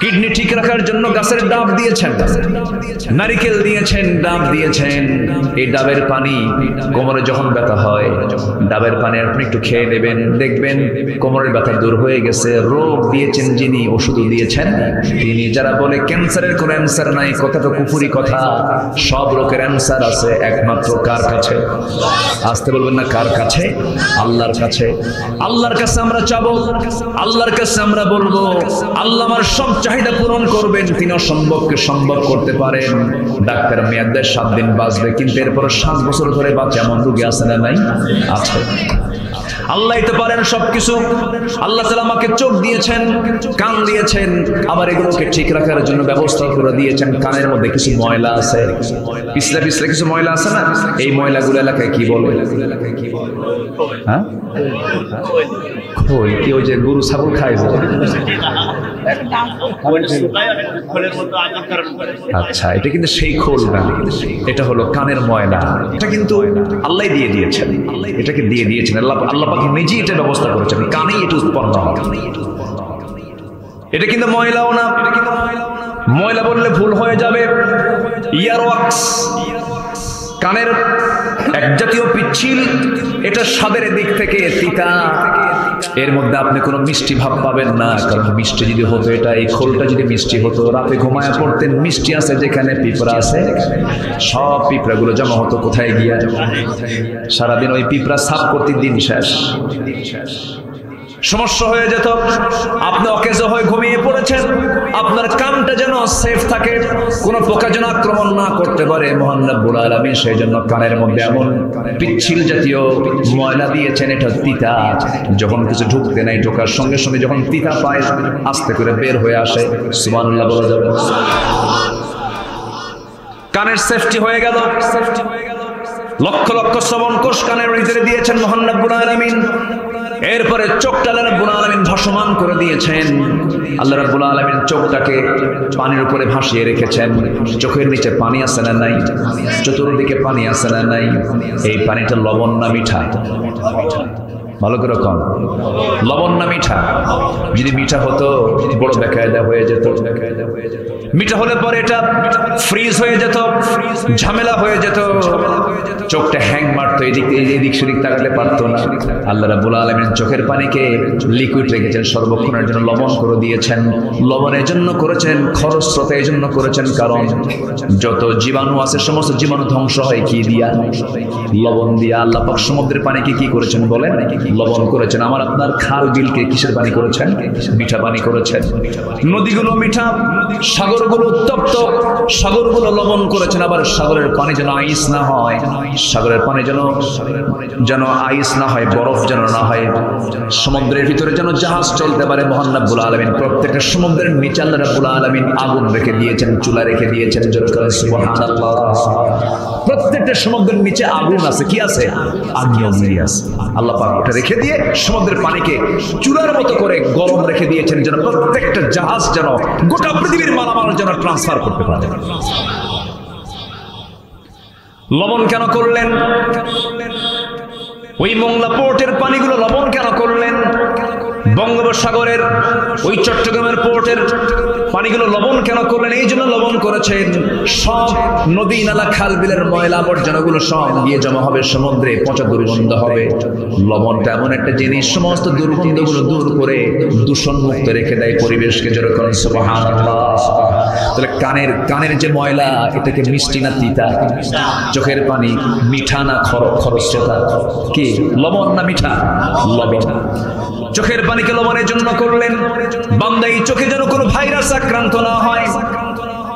কিডনি ঠিক রাখার জন্য গাছের ডাব দিয়েছেন, নারিকেল দিয়েছেন, ডাব দিয়েছেন। এই ডাবের পানি কোমরে যখন ব্যথা হয়, ডাবের পানি আপনি একটু খেয়ে নেবেন, দেখবেন কোমরের ব্যথা দূর হয়ে গেছে। রোগ দিয়েছেন যিনি, ওষুধ দিয়েছেন তিনি। যারা বলে ক্যান্সারের কোনো অ্যান্সার নাই, কথাটা কুফুরি কথা। সব রোগের অ্যান্সার আছে একমাত্র কার কাছে? আসতে বলবেন না, কার কাছে? আল্লাহর কাছে। আল্লাহর কাছে আমরা চাবো, আল্লাহর কাছে আমরা বলবো, আল্লাহ আমার সব চাহিদা পূরণ করবেন। তিনি অসম্ভবকে সম্ভব করতে পারেন। ডাক্তার মেয়াদ দেয় 7 দিন বাঁচবে, কিন্তু এরপর 7 বছর ধরে বাঁচে এমন রোগী আছে না? নাই? আছে। আল্লাহ তো পারেন সবকিছু। আল্লাহ তাআলা আমাকে চোখ দিয়েছেন, কান দিয়েছেন, আবার এগুলোকে ঠিক রাখার জন্য ব্যবস্থা করে দিয়েছেন। কানের মধ্যে কিছু ময়লা আছে, পিছলে পিছলে কিছু ময়লা আছে না? এই ময়লাগুলো এলাকায় কি বলে? হ্যাঁ, খোল। কি ওই যে গরু ছাগল খায়? আচ্ছা, এটা কিন্তু সেই খোল না, এটা হলো কানের ময়লা। এটা কিন্তু আল্লাহ দিয়ে দিয়েছেন, এটাকে দিয়ে দিয়েছেন আল্লাহ। আল্লাহ পাক নিজেই এটা ব্যবস্থা করেছেন, কানেই এটা উৎপন্ন হয়। এটা কিন্তু ময়লাও না, ময়লা বললে ভুল হয়ে যাবে। ইয়ার ওয়াক্স, কানের এক জাতীয় পিচ্ছিল, এটা স্বাদের দিক থেকে তিতা। এর মধ্যে আপনি কোনো মিষ্টি ভাব পাবেন না, কারণ মিষ্টি যদি হতো, এটা এই খোলটা যদি মিষ্টি হতো, রাতে ঘুমায় পড়তেন, মিষ্টি আছে যেখানে পিঁপড়া আছে, সব পিঁপড়াগুলো জমা হতো কোথায় গিয়া? সারাদিন ওই পিঁপড়া সাফ করতে দিন শেষ। সমস্যা হয়ে যেত, আপনি অকেজো হয়ে ঘুমিয়ে পড়েছেন, আপনার কানটা যেন সেফ থাকে, কোন পোকা যেন আক্রমণ না করতে পারে মহান রব্বুল আলামিন সেই জন্য কানের মধ্যে এমন পিচ্ছিল জাতীয় ময়লা দিয়েছেন, এটা তিতা, যখন কিছু ঢুকতে নাই ঢোকার সঙ্গে সঙ্গে যখন তিতা পায় আস্তে করে বের হয়ে আসে। সুবহানাল্লাহ বলা যাবে। কানের সেফটি হয়ে গেল। লক্ষ লক্ষ শ্রবণ কোষ কানের ভিতরে দিয়েছেন মহান রব্বুল আলামিন। এরপরে চোখটা আল্লাহ রাব্বুল আলামিন ভাসমান করে দিয়েছেন। আল্লাহ রাব্বুল আলামিন চোখটাকে পানির উপরে ভাসিয়ে রেখেছেন। চোখের নিচে পানি আছে না নাই? চতুর্দিকে পানি আছে না নাই? এই পানিটা লবণ না মিঠা? ভালো করে কম, লবণ না মিঠা? যদি মিঠা হতো বড় বেকায়দা হয়ে যেত। মিঠা হলে পরে এটা ফ্রিজ হয়ে যেত, ঝামেলা হয়ে যেত, চোখটা হ্যাং মারতো, এদিক সেদিক তাকাতে পারতো না। আল্লাহ রাব্বুল আলামিন চোখের পানিকে লিকুইড রেখেছেন, সর্বক্ষণের জন্য লবণ করে দিয়েছেন। লবণের জন্য করেছেন, খরস্রোতা এই জন্য করেছেন, কারণ যত জীবাণু আছে সমস্ত জীবাণু ধ্বংস হয় কি দিয়া? লবণ দিয়া। আল্লাহ পাক সমুদ্রের পানিকে কি করেছেন বলেন? লবণ করেছেন। আমার আপনার খাল বিলকে কিসের পানি করেছেন? মিঠা পানি করেছেন। নদীগুলো মিঠা, সাগরগুলো উত্তপ্ত, সাগরগুলো লবণ করেছেন। আবার সাগরের পানি যেন আইস না হয়, সাগরের পানি যেন আইস না হয়, বরফ যেন না হয়, সমুদ্রের ভিতরে যেন জাহাজ চলতে পারে মহান রব্বুল আলামিন প্রত্যেকটা সমুদ্রের নিচে আল্লাহ রাব্বুল আলামিন আগুন রেখে দিয়েছেন, চুলা রেখে দিয়েছেন। সুবহানাল্লাহ। প্রত্যেকটা সমুদ্রের নিচে আগুন আছে, কি আছে? আগ্নেয়গিরি আছে। আল্লাহ পাক ওটা রেখে দিয়ে সমুদ্রের পানিকে চুলার মতো করে গরম রেখে দিয়েছেন, যেন প্রত্যেকটা জাহাজ যেন গোটা পৃথিবীর মালামাল যেন ট্রান্সফার করতে পারে। লবণ কেন করলেন? ওই মোংলা পোর্টের পানিগুলো লবণ কেন করলেন? বঙ্গোপসাগরের ওই চট্টগ্রামের পোর্টের পানিগুলো লবণ কেন করলেন? এই জন্য লবণ করেছেন, সব নদী নালা খাল বিলের ময়লা আবর্জনাগুলো সব গিয়ে জমা হবে সমুদ্রে, পচা দুর্গন্ধ হবে। লবণটা এমন একটা জিনিস সমস্ত দুর্গন্ধগুলো দূর করে দূষণ মুক্ত রেখে দেয় পরিবেশকে। যেরকম সুবহানাল্লাহ। তাহলে কানের যে ময়লা, এটাকে মিষ্টি না তিতা? চোখের পানি মিঠা না খরস্রোতা? কি লবণ না মিঠা? লবণ। চোখের পানিকে লবণের জন্য করলেন, বান্দা এই চোখে যেন কোনো ভাইরাস আক্রান্ত না হয়।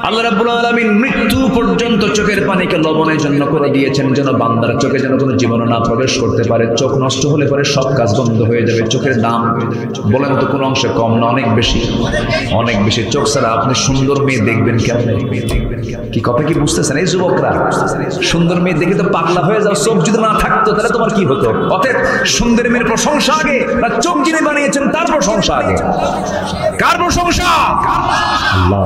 আল্লাহ রাব্বুল আলামিন মৃত্যু পর্যন্ত চোখের পানিকে লবণের জন্য করে দিয়েছেন, যেন বান্দার চোখে যেন কোনো জীবাণু না প্রবেশ করতে পারে। চোখ নষ্ট হলে পরে সব কাজ বন্ধ হয়ে যাবে। চোখের দাম বলেন তো কোনো অংশে কম না অনেক বেশি? অনেক বেশি। চোখ ছাড়া আপনি সুন্দর মেয়ে দেখবেন কেমন? কি কথা কি বুঝতেছেন এই যুবকরা? সুন্দর মেয়ে দেখে তো পাগলা হয়ে যাও। চোখ যদি না থাকতো তাহলে তোমার কি হতো? অতএব সুন্দর মেয়ের প্রশংসা আগে, তার চোখ যিনি বানিয়েছেন তার প্রশংসা আগে। কার প্রশংসা? আল্লাহ।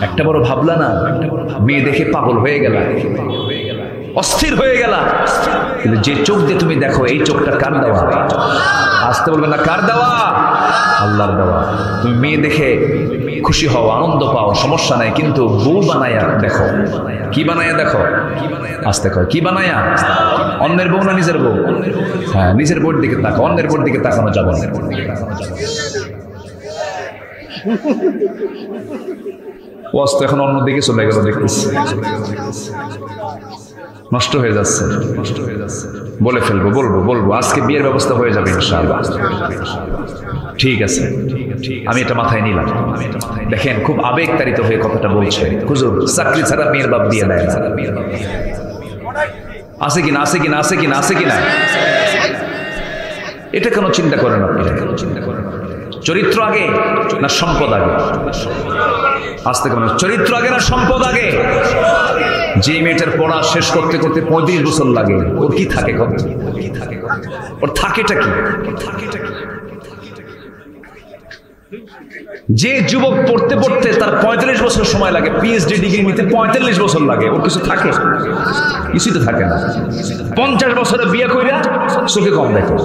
একটা বড় ভাবলা না, মেয়ে দেখে পাগল হয়ে গেল, অস্থির হয়ে গেল, কিন্তু যে চোখ দিয়ে তুমি দেখো এই চোখটা কার দেওয়া? আসতে বলবেন না, কার দেওয়া? আল্লাহর দেওয়া। তুমি মেয়ে দেখে খুশি হও, আনন্দ পাও, সমস্যা নাই, কিন্তু বউ বানায়া দেখো। কি বানায়া দেখো? আসতে কয় কি বানায়া? অন্যের বউ না নিজের বউ? হ্যাঁ, নিজের বউর দিকে তাকাও, অন্যের বউর দিকে তাকানো যাবে না। ওয়াস্ত এখন অন্যদিকে চলে গেল, দেখতেছি নষ্ট হয়ে যাচ্ছে। বলে ফেলবো, বলবো আজকে বিয়ের ব্যবস্থা হয়ে যাবে ইনশাআল্লাহ। ঠিক আছে, আমি এটা মাথায় নিলাম। দেখেন খুব আবেগতাড়িত হয়ে কথাটা বলছে। হুজুর চাকরি ছাড়া মেয়ের বাপ দিয়ে দেয় না। আছে কিনা? আছে কিনা? আছে কিনা? আছে কিনা? এটা কেন চিন্তা করেন আপনি? চরিত্র আগে না সম্পদ আগে? আসতে কেন? চরিত্র আগে না সম্পদ আগে? যে মেয়েটার পড়া শেষ করতে করতে 35 বছর লাগে, ওর কি থাকে? ওর থাকেটা কি? যে যুবক পড়তে পড়তে তার 45 বছর সময় লাগে, পিএইচডি ডিগ্রি নিতে 45 বছর লাগে, ওর কিছু থাকে? কিছুই তো থাকে না। 50 বছরে বিয়ে কইরা চোখে কম দেখো,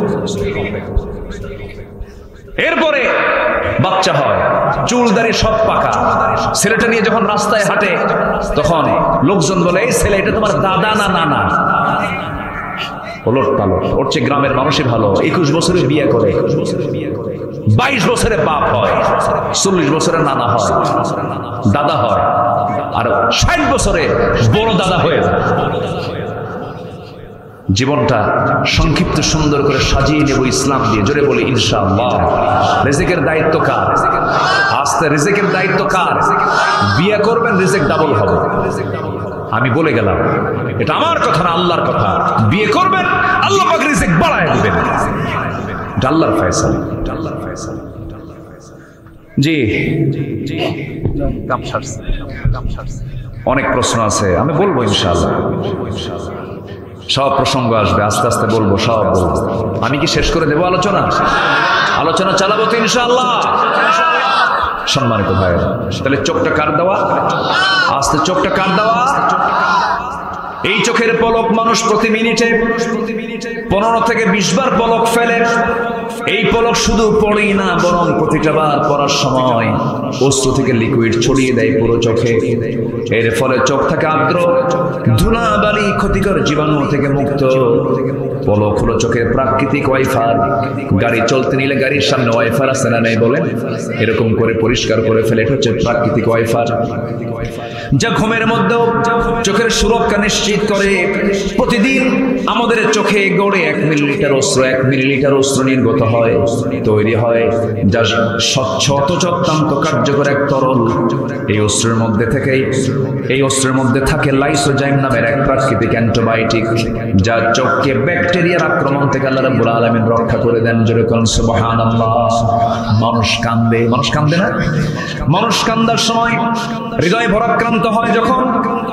এরপরে বাচ্চা হয়, চুলদারি সব পাকা, ছেলেটা নিয়ে যখন রাস্তায় হাঁটে তখন লোকজন বলে এই ছেলে এটা তোমার দাদা না নানা? ওলট পালট। ওর চেয়ে গ্রামের মানুষই ভালো। 21 বছরে বিয়ে করে, 22 বছরে বাপ হয়, 40 বছরে নানা হয়, দাদা হয়, আর 60 বছরে বড় দাদা হয়ে যায়। জীবনটা সংক্ষিপ্ত সুন্দর করে সাজিয়ে নেব ইসলাম দিয়ে। জোরে বলি ইনশাআল্লাহ। রিজিকের দায়িত্ব কার? আস্তে রিজিকের দায়িত্ব কার? বিয়ে করবেন রিজিক ডাবল হবে। আমি বলে গেলাম, এটা আমার কথা না, আল্লাহর কথা। বিয়ে করবেন, আল্লাহ পাক রিজিক বাড়ায় দিবেন, এটা আল্লাহর ফয়সালা। জি জি, অনেক প্রশ্ন আছে, আমি বলবো ইনশাআল্লাহ। সব প্রসঙ্গ আসবে, আস্তে আস্তে বলবো, সব বলবো। আমি কি শেষ করে দেবো আলোচনা? আলোচনা চালাবো তো ইনশাআল্লাহ। সম্মানিত ভাইয়েরা, তাহলে চোখটা কার দেওয়া? আস্তে চোখটা কার দেওয়া? এই চোখের পলক মানুষ প্রতি মিনিটে 15 থেকে 20 বার পলক ফেলে। এই পলক শুধু পড়েই না, বরং প্রতিটা বার পড়ার সময় অশ্রু থেকে লিকুইড ছড়িয়ে দেয় পুরো চোখে। এর ফলে চোখ থেকে আর্দ্র ধুলাবালি ক্ষতিকর জীবাণু থেকে মুক্ত। পলক হলো চোখের প্রাকৃতিক ওয়াইফার। গাড়ি চলতে নিলে গাড়ির সামনে ওয়াইফার আছে না নেই বলেন? এরকম করে পরিষ্কার করে ফেলে, এটা হচ্ছে প্রাকৃতিক ওয়াইফার, যা ঘুমের মধ্যেও চোখের সুরক্ষা নিশ্চিত করে। প্রতিদিন আমাদের চোখে গড়ে 1 মিলিলিটার অশ্রু, 1 মিলিলিটার অশ্রু নির্গত হয়, তৈরি হয়, যা স্বচ্ছ অথচ অত্যন্ত কার্যকর এক তরল। এই অশ্রুর মধ্যে থাকে লাইসোজাইম নামের এক প্রাকৃতিক অ্যান্টিবায়োটিক, যা চোখকে ব্যাকটেরিয়ার আক্রমণ থেকে আল্লাহ রাব্বুল আলামিন রক্ষা করে দেন। জোরে বলুন সুবহানাল্লাহ। মানুষ কান্দে না? মানুষ কান্দার সময় হৃদয় ভরাক্রান্ত হয় যখন,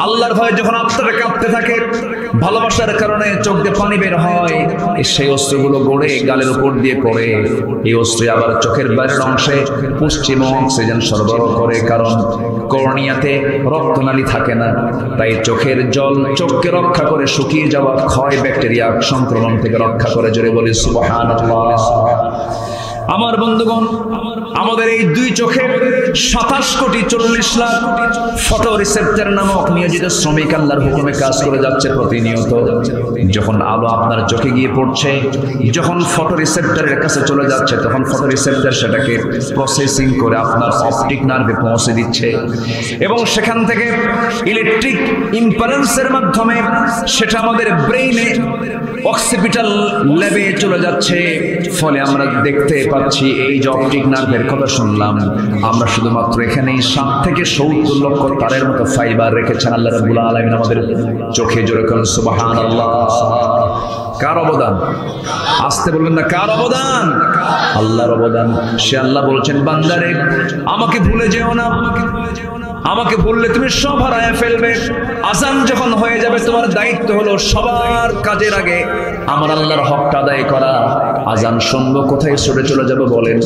আল্লাহর ভয়ে যখন আত্মাটা কাঁপতে থাকে, ভালোবাসার কারণে চোখ দিয়ে পানি বের হয়, সেই অস্ত্রগুলো গড়ে গালের উপর দিয়ে পড়ে। এই অস্ত্র আবার চোখের বাইরের অংশে পুষ্টিম অক্সিজেন সরবরাহ করে, কারণ কর্নিয়াতে রক্তনালী থাকে না। তাই চোখের জল চোখকে রক্ষা করে, শুকিয়ে যাওয়া ক্ষয় ব্যাকটেরিয়া সংক্রমণ থেকে রক্ষা করে। জোরে বলি সুবহানাল্লাহ। আমার বন্ধুগণ, আমাদের এই 2 চোখে 27,40,00,000 ফটো রিসেপ্টর নামক নিয়োজিত শ্রমিক আল্লাহর হুকুমে কাজ করে যাচ্ছে প্রতিনিয়ত। যখন আলো আপনার চোখে গিয়ে পড়ছে, যখন ফটো রিসেপ্টরের কাছে চলে যাচ্ছে, তখন ফটো রিসেপ্টর সেটাকে প্রসেসিং করে আপনার অপটিক নার্ভে পৌঁছে দিচ্ছে, এবং সেখান থেকে ইলেকট্রিক ইম্পালসের মাধ্যমে সেটা আমাদের ব্রেইনে অক্সিপিটাল ল্যাবে চলে যাচ্ছে। ফলে আমরা দেখতে পাচ্ছি, এই যে অপটিক নার্ভের কথা শুনলাম, আমরা শুধুমাত্র এখানেই 7 থেকে 70 লক্ষ তারের মতো ফাইবার রেখেছেন আল্লাহ রাব্বুল আলামিন আমাদের চোখে। জোরে বলুন সুবহানাল্লাহ। কার অবদান? আসতে বলবেন না, কার অবদান? আল্লাহর অবদান। সে আল্লাহ বলছেন, বান্দারে আমাকে ভুলে যেও না, আমাকে ভুললে তুমি সব হারায় ফেলবে। আজান যখন হয়ে যাবে, তোমার দায়িত্ব হলো সবার কাজের আগে আমার আল্লাহর হকটা আদায় করা। আজান শুনবো, কোথায় ছুটে চলে যাব বলেন?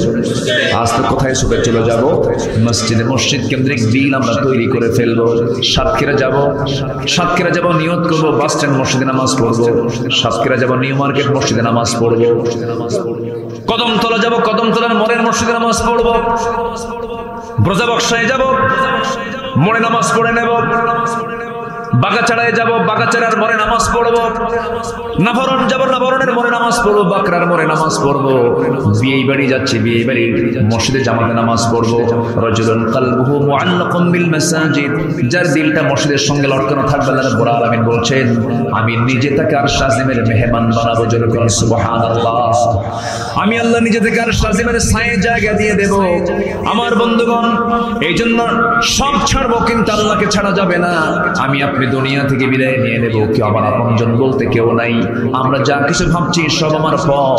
আজ তো কোথায় ছুটে চলে যাব? মসজিদ কেন্দ্রিক দিন আমরা তৈরি করে ফেলবো। সাতক্ষীরা যাব, নিয়ত করবো বাস স্ট্যান্ড মসজিদে নামাজ পড়বো। সাতক্ষীরা যাব, নিউ মার্কেট মসজিদে নামাজ পড়বো। কদমতলা যাব, কদমতলার মোড়ের মসজিদে নামাজ পড়বো। ব্রজবক্সায় যাব, মোড়ে নামাজ পড়ে নেব। বাগাচাড়ায় যাব, বাগাচাড়ার মোড়ে নামাজ পড়বো। নাভরণ যাব, নাভরণের মোড়ে নামাজ পড়বো। বাকরার মোড়ে নামাজ পড়বো। বিয়ে বাড়ি যাচ্ছি, বিয়ে বাড়ি মসজিদে জামাতে নামাজ পড়বো। রাজুলুন কলবুহু মুআল্লাকুম বিল মাসাজিদ, যার দিলটা মসজিদের সঙ্গে লটকানো থাকবে, আল্লাহ রাব্বুল আলামিন বলছেন আমি নিজে তাকে আরশ আজিমের মেহমান বানাবো। জোরে বলুন সুবহানাল্লাহ। আমি আল্লাহ নিজে থেকে আরশ আজিমের ছায়ে জায়গা দিয়ে দেব। আমার বন্ধুগণ, এই জন্য সব ছাড়বো, কিন্তু আল্লাহকে ছাড়া যাবে না। আমি আপনি দুনিয়া থেকে বিদায় নিয়ে নেব, কেউ আমার আপনজন বলতে কেউ নাই। আমরা যা কিছু ভাবছি সব আমার পর।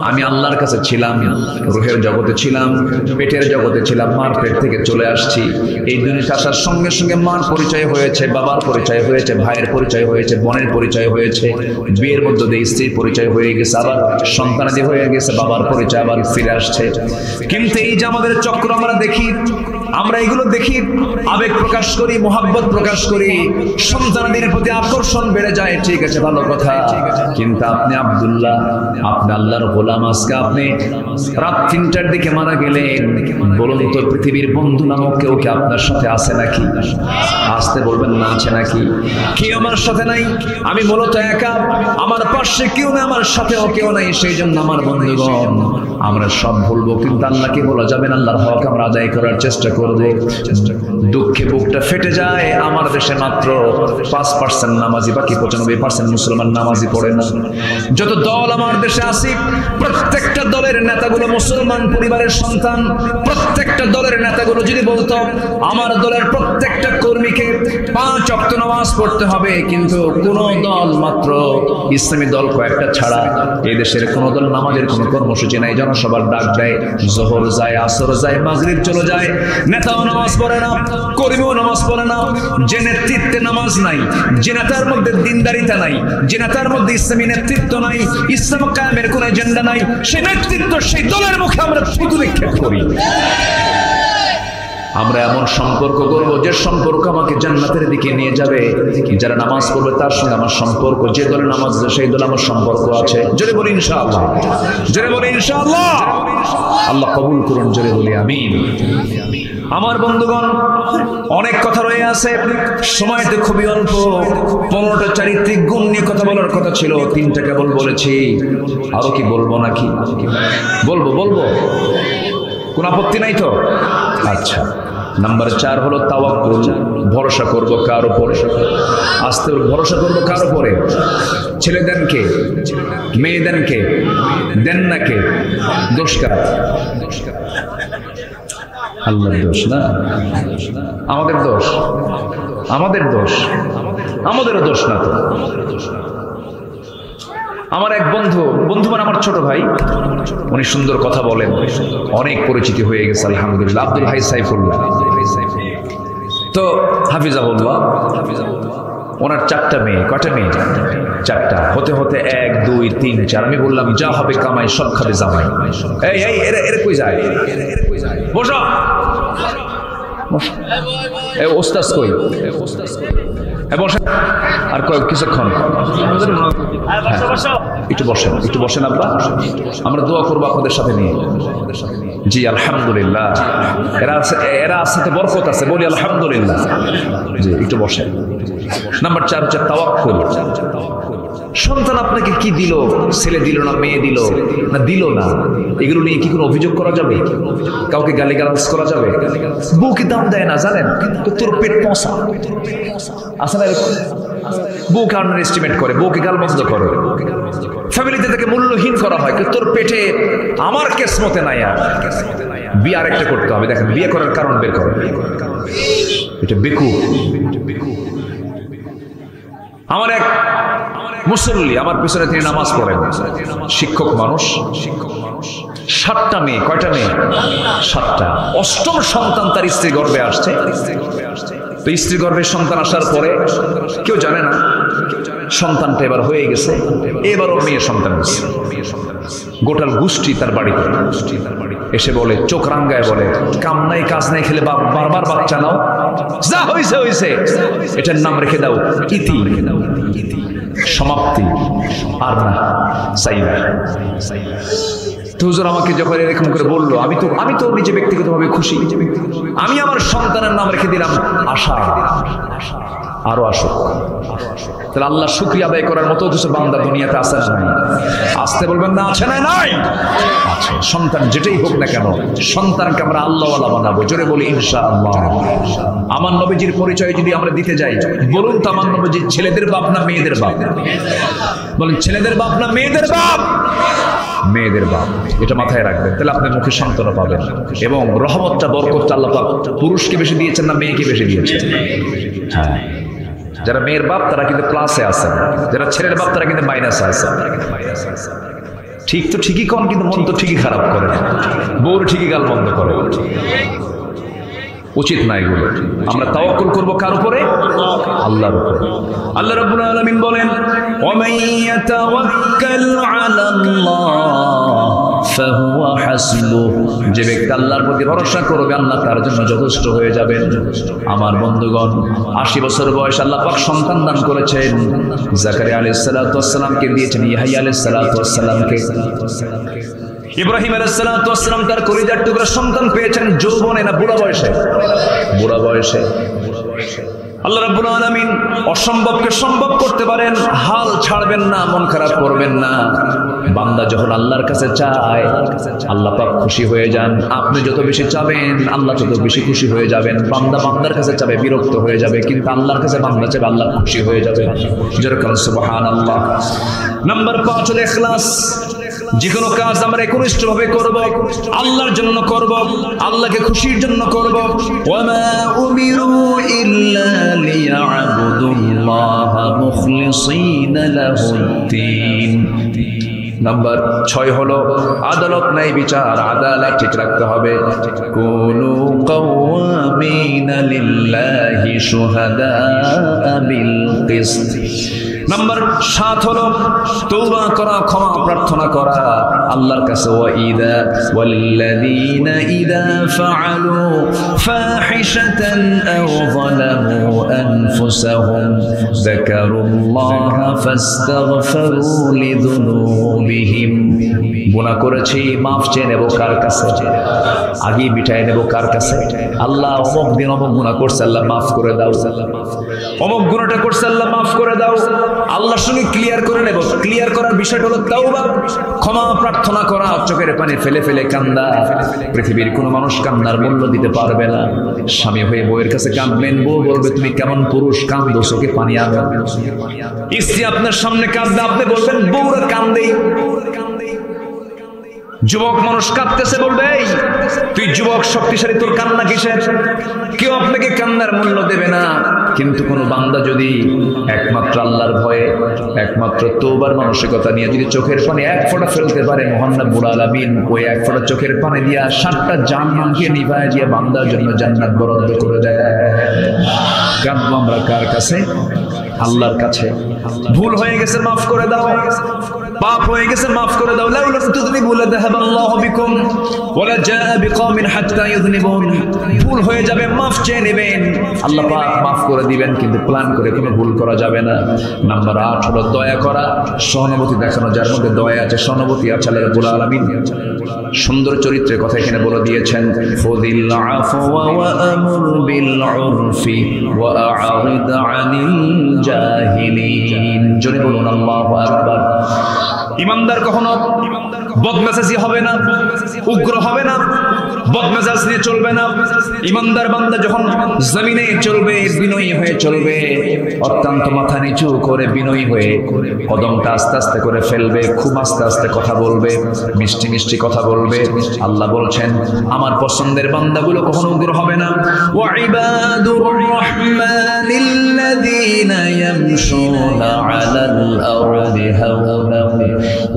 আমি আল্লাহর কাছে ছিলাম, রূহের জগতে ছিলাম, পেটের জগতে ছিলাম, মার পেট থেকে চলে আসছি। এই দুনিয়াতে আসার সঙ্গে সঙ্গে মার পরিচয় হয়েছে, বাবার পরিচয় হয়েছে, ভাইয়ের পরিচয় হয়েছে, বোনের পরিচয় হয়েছে, বিয়ের মধ্যে দিয়ে স্ত্রীর পরিচয় হয়ে গেছে, আবার সন্তানাদি হয়ে গেছে, বাবার পরিচয় আবার ফিরে আসছে। কিন্তু এই যে আমাদের চক্র আমরা দেখি, আমরা এগুলো দেখি, আবেগ প্রকাশ করি, মোহাব্বত প্রকাশ করি, সন্তানদের প্রতি আকর্ষণ বেড়ে যায়। ঠিক আছে, ভালো কথা, কিন্তু আপনি আব্দুল্লাহ, আপনি আল্লাহর গোলাম। আজকে আপনি রাত 3টার দিকে মারা গেলেন, বলুন তো পৃথিবীর বন্ধু নামক কেউ কি আপনার সাথে আছে নাকি? আসতে বলবেন না, আছে নাকি? কেউ আমার সাথে নাই, আমি মূলত একা, আমার পাশে কেউ নেই, আমার সাথেও কেউ নাই। সেই জন্য আমার বন্ধুগণ, আমরা সব ভুলবো, কিন্তু আল্লাহকে বলা যাবে না। আল্লাহর হক আমরা আদায় করার চেষ্টা করব। করব। দুঃখে বুকটা ফেটে যায়, আমার দেশে মাত্র 5% নামাজি, বাকি 95% মুসলমান নামাজি পড়ে না। যত দল আমার দেশে আছে, প্রত্যেকটা দলের নেতাগুলো মুসলমান পরিবারের সন্তান। প্রত্যেকটা দলের নেতাগুলো যদি বলতো আমার দলের প্রত্যেকটা কর্মীকে 5 ওয়াক্ত নামাজ পড়তে হবে, কিন্তু কোন দল, মাত্র ইসলামী দল কয়েকটা ছাড়া, এই দেশের কোন দল নামাজের কোনো কর্মসূচি নাই। জনসভার ডাক দেয়, জোহর যায়, আসর যায়, মাগরিব চলে যায়, নেতাও নামাজ পড়ে না, কর্মীও নামাজ পড়ে না। যে নেতৃত্বে নামাজ নাই, যে নেতার মধ্যে দিনদারিতা নাই, যে নেতার মধ্যে ইসলামী নেতৃত্ব নাই, ইসলাম কায়েমের কোনো এজেন্ডা নাই, সেই নেতৃত্ব, সেই দলের মুখে আমরা থুতু নিক্ষেপ করি। আমরা এমন সম্পর্ক করব যে সম্পর্ক আমাকে জান্নাতের দিকে নিয়ে যাবে। যারা নামাজ পড়বে তার সঙ্গে আমার সম্পর্ক, যে দলে নামাজ সেই দলে আমার সম্পর্ক আছে। জোরে বলি ইনশাআল্লাহ, জোরে বলি ইনশাআল্লাহ। আল্লাহ কবুল করুন, জোরে বলি আমিন। আমার বন্ধুগণ, অনেক কথা রয়ে আছে, সময় তো খুবই অল্প। 15টা চারিত্রিক গুণ নিয়ে কথা বলার কথা ছিল, 3টা কেবল বলেছি। আরো কি বলবো নাকি? বলবো, কোন আপত্তি নাই তো? আচ্ছা, নাম্বার 4 হলো তাওয়াক্কুল, ভরসা করব কার উপরে? আস্তে ভরসা করব কার উপরে? ছেলে দেন কে? মেয়ে দেন কে? দেন না কে? দোষ কার? আল্লাহর দোষ না, আমাদের দোষ? আমাদের দোষ? আমাদেরও দোষ না তো। আমার এক বন্ধু মানে আমার ছোট ভাই, উনি সুন্দর কথা বলেন, অনেক পরিচিতি হয়ে গেছে আলহামদুলিল্লাহ, আব্দুল হাই সাইফুল্লাহ। তো হাফিজাহুল্লাহ, ওনার 4টা মেয়ে। কয়টা মেয়ে? 4টা। হতে হতে 1, 2, 3, 4। আমি বললাম যা হবে কামাই, সব খাবে জামাই। এই এর কই যায়? বসো, ওস্তাদ কই? আর কিছুক্ষণ একটু বসেন আব্বা, আমরা দোয়া করবো আপনাদের সাথে নিয়ে। জি আলহামদুলিল্লাহ, এরা আছে, বরকত আছে, বলি আলহামদুলিল্লাহ। জি একটু বসেন। নাম্বার 4 হচ্ছে তাওয়াক্কুল। সন্তান আপনাকে কি দিল? ছেলে দিল না মেয়ে দিল না দিল না, এগুলো নিয়ে কি কোনো অভিযোগ করা যাবে? কাউকে গালিগালাজ করা যাবে? বউকে দাম দেয় না জানেন, তোর পেট পচা আছে না, বউকে আন্ডার এস্টিমেট করে, বউকে গালমন্দ করে, ফ্যামিলিতে তাকে মূল্যহীন করা হয়। তোর পেটে আমার কেসমতে নাই, আর বিয়ে আরেকটা করতে হবে। দেখেন, বিয়ে করার কারণ বের করে, এটা বেকু। আমার এক মুসল্লি আমার পিছনে তিনি নামাজ পড়েন, শিক্ষক মানুষ। 7টা মেয়ে। কয়টা মেয়ে? 7টা। 8ম সন্তান তার স্ত্রী গর্ভে আসছে। তো স্ত্রী গর্ভে সন্তান আসার পরে কেউ জানে না সন্তানটা এবার হয়ে গেছে, এবারও মেয়ে সন্তান হচ্ছে। গোটাল গোষ্ঠী তার বাড়িতে এসে বলে, চোখ রাঙ্গায় বলে, কাম নাই কাজ নাই, খেলে বারবার বাচ্চা নাও, যা হয়েছে হয়েছে, এটার নাম রেখে দাও ইতি, সমাপ্তি, আর না সাইবা। তো হুজুর আমাকে যখন এরকম করে বললো, আমি তো নিজে ব্যক্তিগতভাবে খুশি। আমি আমার সন্তানের নাম রেখে দিলাম আশা, আরো আসুক। তাহলে আল্লাহ শুকরিয়া আদায় করার মতো কিছু বান্দা দুনিয়াতে আছে না নাই? আসতে বলবেন না, আছে না নাই? আছে। সন্তান যেটাই হোক না কেন, সন্তানকে আমরা আল্লাহওয়ালা বানাবো। জোরে বলি ইনশাআল্লাহ। আমার নবীজির পরিচয় যদি আমরা দিতে যাই, বলুন তো আমার নবীজি ছেলেদের বাপ না মেয়েদের বাপ? বলেন, ছেলেদের বাপ না মেয়েদের বাপ? মেয়েদের বাপ। এটা মাথায় রাখবেন, তাহলে আপনার মুখে সান্ত্বনা পাবেন। এবং রহমতটা, বরকতটা আল্লাহ পাক পুরুষকে বেশি দিয়েছেন না মেয়েকে বেশি দিয়েছেন? হ্যাঁ, যারা মেয়ের বাপ তারা কিন্তু প্লাসে আছে, যারা ছেলের বাপ তারা কিন্তু মাইনাসে আছে। ঠিক তো ঠিকই কন, কিন্তু মন তো ঠিকই খারাপ করে, বউর ঠিকই গাল বন্ধ করে। উচিত না এগুলো। আমরা তাওয়াক্কুল করব কার উপরে? আল্লাহর উপরে। আল্লাহ রাব্বুল আলামিন বলেন, ওয়ামান ইয়াতাওয়াক্কাল আলাল্লাহ ফাহুয়া হাসবুহ। যে ব্যক্তি আল্লাহর প্রতি ভরসা করবে, আল্লাহ তার জন্য যথেষ্ট হয়ে যাবেন। আমার বন্ধুগণ, 80 বছর বয়স আল্লাহ পাক সন্তান দান করেছেন। জাকারিয়া আলাইহিস সালাতু ওয়াস সালামকে দিয়েছেন, ইয়াহইয়া আলাইহিস সালাতু ওয়াস সালামকে। ইব্রাহিম আলাইহিস সালাতু ওয়াস সালাম তার কলিজার টুকরা সন্তান পেয়েছেন যৌবনে না বুড়া বয়সে? বুড়া বয়সে। আল্লাহ রাব্বুল আলামিন অসম্ভবকে সম্ভব করতে পারেন। হাল ছাড়বেন না, মন খারাপ করবেন না। বান্দা যখন আল্লাহর কাছে চায় আল্লাহ পাক খুশি হয়ে যান। আপনি যত বেশি চাবেন আল্লাহ তত বেশি খুশি হয়ে যাবেন। বান্দা বান্দার কাছে চাবে বিরক্ত হয়ে যাবে, কিন্তু আল্লাহর কাছে বান্দা চাবে আল্লাহ খুশি হয়ে যাবে। যেরকম সুবহানাল্লাহ। নাম্বার 5 হলো ইখলাস। যে কোনো কাজ আমরা একনিষ্ঠভাবে করব, আল্লাহর জন্য করব, আল্লাহকে খুশির জন্য করব। ওয়ামা উমিরু ইল্লা লিয়াবুদুল্লাহা মুখলিসিনা লাহুদ্দিন। নাম্বার 6 হলো আদালত, ন্যায় বিচার, আদালত ঠিক রাখতে হবে। কুনু কাওয়ামিনা লিল্লাহি শুহাদা বিল কিসত। নাম্বার 7 হলো তওবা করা, ক্ষমা প্রার্থনা করা আল্লাহর কাছে। ওয়াইদা ওয়াল্লাযীনা ইযা ফাআলু ফাহিশাতান আও যালামু আনফুসাহুম যাকারুল্লাহা ফাস্তাগফিরু লিযুনুবিহিম। গুনাহ করেছি, মাফ চেয়ে নেব কার কাছে? আগে মিটায় নেব কার কাছে? আল্লাহ অমুক দিন অমুক গুনাহ করছে, আল্লাহ মাফ করে দাও। অমুক গুনাহটা করছে, আল্লাহ মাফ করে দাও। আল্লাহর সঙ্গে ক্লিয়ার করে নেব। ক্লিয়ার করার বিষয়টা হলো তাওবা, ক্ষমা প্রার্থনা করা, চোখের পানি ফেলে ফেলে কান্দা। পৃথিবীর কোনো মানুষ কান্নার মূল্য দিতে পারবে না। স্বামী হয়ে বউয়ের কাছে কাঁদবেন, বউ বলবে তুমি কেমন পুরুষ, কান্দো, চোখে পানি আনো। স্ত্রী আপনার সামনে কাঁদবে, আপনি বলবেন বউরা কান্দেই। যুবক মানুষ কাঁদতেছে, বলবে এই তুই যুবক শক্তিশালী, তোর কান্না কিসের? কেউ আপনাকে কান্নার মূল্য দেবে না। কিন্তু কোন বান্দা যদি একমাত্র আল্লাহর ভয়ে, একমাত্র তওবার মানসিকতা নিয়ে যদি চোখের পানি এক ফোঁটা ফেলতে পারে, মহান রব্বুল আলামিন ওই এক ফোঁটা চোখের পানি দিয়া 7টা জাহান্নামকে নিভায় দিয়ে বান্দার জন্য জান্নাত বরাদ্দ করে দেয়। কাঁদবো আমরা কার কাছে? আল্লাহর কাছে। ভুল হয়ে গেছে, মাফ করে দাও। পাপ হয়ে গেছে, মাফ করে দাও। লাউ লাম তুযনিবু লাযাহাবাল্লাহু বিকুম ওয়ালা জাআ বিকওমিন হাত্তা ইযনিবুন। ভুল হয়ে যাবে, মাফ চেয়ে নেবেন, আল্লাহ পাক মাফ করে দিবেন, কিন্তু প্ল্যান করে কোনো ভুল করা যাবে না। নাম্বার 8 হলো দয়া করা, সহানুভূতি দেখানো। যার মধ্যে দয়া আছে, সহানুভূতি আছে, আল্লাহ রাব্বুল আলামিন সুন্দর চরিত্রের কথা এখানে বলে দিয়েছেন। ফুযিল আফওয়া ওয়া আমুর বিল উরফি ওয়া আ'রিদ আনিল জাহিলিন। জোরে বলুন আল্লাহু আকবার। ইমানদার কখনো বদমেজাজি হবে না, উগ্র হবে না, বদমেজাজ নিয়ে চলবে না। ইমানদার বান্দা যখন জমিনে চলবে বিনয়ী হয়ে চলবে, অত্যন্ত মাথা নিচু করে বিনয়ী হয়ে কদমটা আস্তে আস্তে করে ফেলবে, খুব আস্তে আস্তে কথা বলবে, মিষ্টি মিষ্টি কথা বলবে। আল্লাহ বলছেন আমার পছন্দের বান্দাগুলো কখনো উগ্র হবে না। ওয়া ইবাদুর রাহমানিল্লাযীনা ইয়ামশুনা আলাল আরদি হাওনা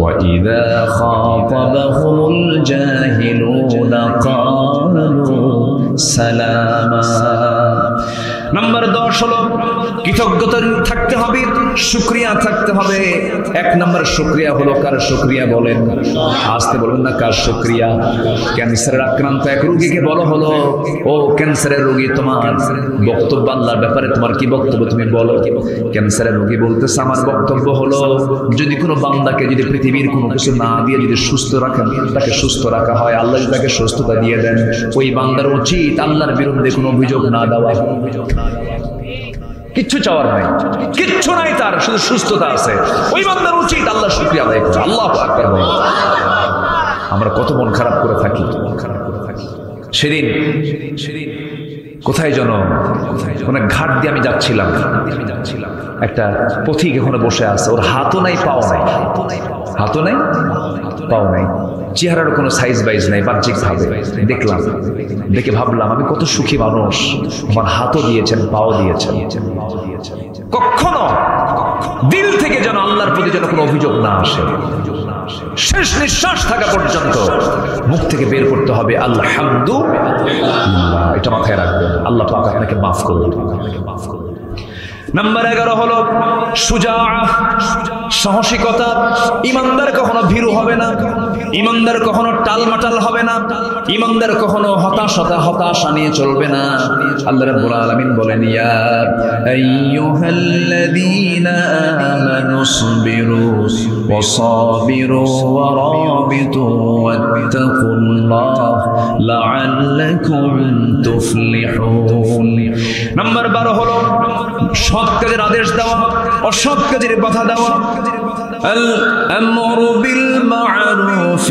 ওয়া ইযা খাতাবাহুমুল জাহিলুনা ক্বালু সালামা। নাম্বার 10 হলো কৃতজ্ঞতা থাকতে হবে, শুকরিয়া থাকতে হবে। 1 নম্বর শুকরিয়া হলো কার শুকরিয়া বলেন? আসতে বলবেন না কার শুকরিয়া? ক্যান্সারের আক্রান্ত এক রোগীকে বলা হলো, ও ক্যান্সারের রোগী, তোমার বক্তব্য আল্লাহর ব্যাপারে তোমার কি বক্তব্য তুমি বলো। ক্যান্সারের রোগী বলতেছে আমার বক্তব্য হলো যদি কোনো বান্দাকে যদি পৃথিবীর কোনো কিছু না দিয়ে যদি সুস্থ রাখেন, তাকে সুস্থ রাখা হয়, আল্লাহ যদি তাকে সুস্থতা দিয়ে দেন, ওই বান্দার উচিত আল্লাহর বিরুদ্ধে কোনো অভিযোগ না দেওয়া। কিচ্ছু চাওয়ার নাই, কিচ্ছু নাই, তার শুধু সুস্থতা আছে, ওই বান্দার উচিত আল্লাহর শুকরিয়া আদায় করা। আল্লাহু আকবার। আমরা কত মন খারাপ করে থাকি। সেদিন কোথায় যেন মানে ঘাট দিয়ে আমি যাচ্ছিলাম, একটা পথিক এখানে বসে আছে, ওর হাতও নাই পাও নাই, হাতও নাই পাও নাই, চেহারার কোনো সাইজ বাইজ নাই, বাহ্যিক ভাবে দেখলাম, দেখে ভাবলাম আমি কত সুখী মানুষ, আমার হাতও দিয়েছেন, পাও দিয়েছেন। কখনো দিল থেকে যেন আল্লাহর প্রতি যেন কোনো অভিযোগ না আসে, শেষ নিঃশ্বাস থাকা পর্যন্ত মুখ থেকে বের করতে হবে আলহামদুলিল্লাহ। এটা মাথায় রাখবেন, আল্লাহ পাক আপনাকে মাফ করবেন। নাম্বার 11 হলো সুজাআ, সাহসিকতা। ইমানদার কখনো ভীরু হবে না, ইমানদার কখনো টালমাটাল হবে না, ইমানদার কখনো হতাশা নিয়ে চলবে না। আল্লাহ রাব্বুল আলামিন বলেন ইয়া আইয়ুহাল্লাযীনা আমানু সবিরু ওয়া সাবিরু ওয়া রাবিতু ওয়াত্তাকুল্লাহ লাআল্লাকুম তুফলিহুন। নাম্বার 12 হলো সৎ কাজের আদেশ দেওয়া, অসৎ কাজের বাধা দেওয়া। الأمر بالمعروف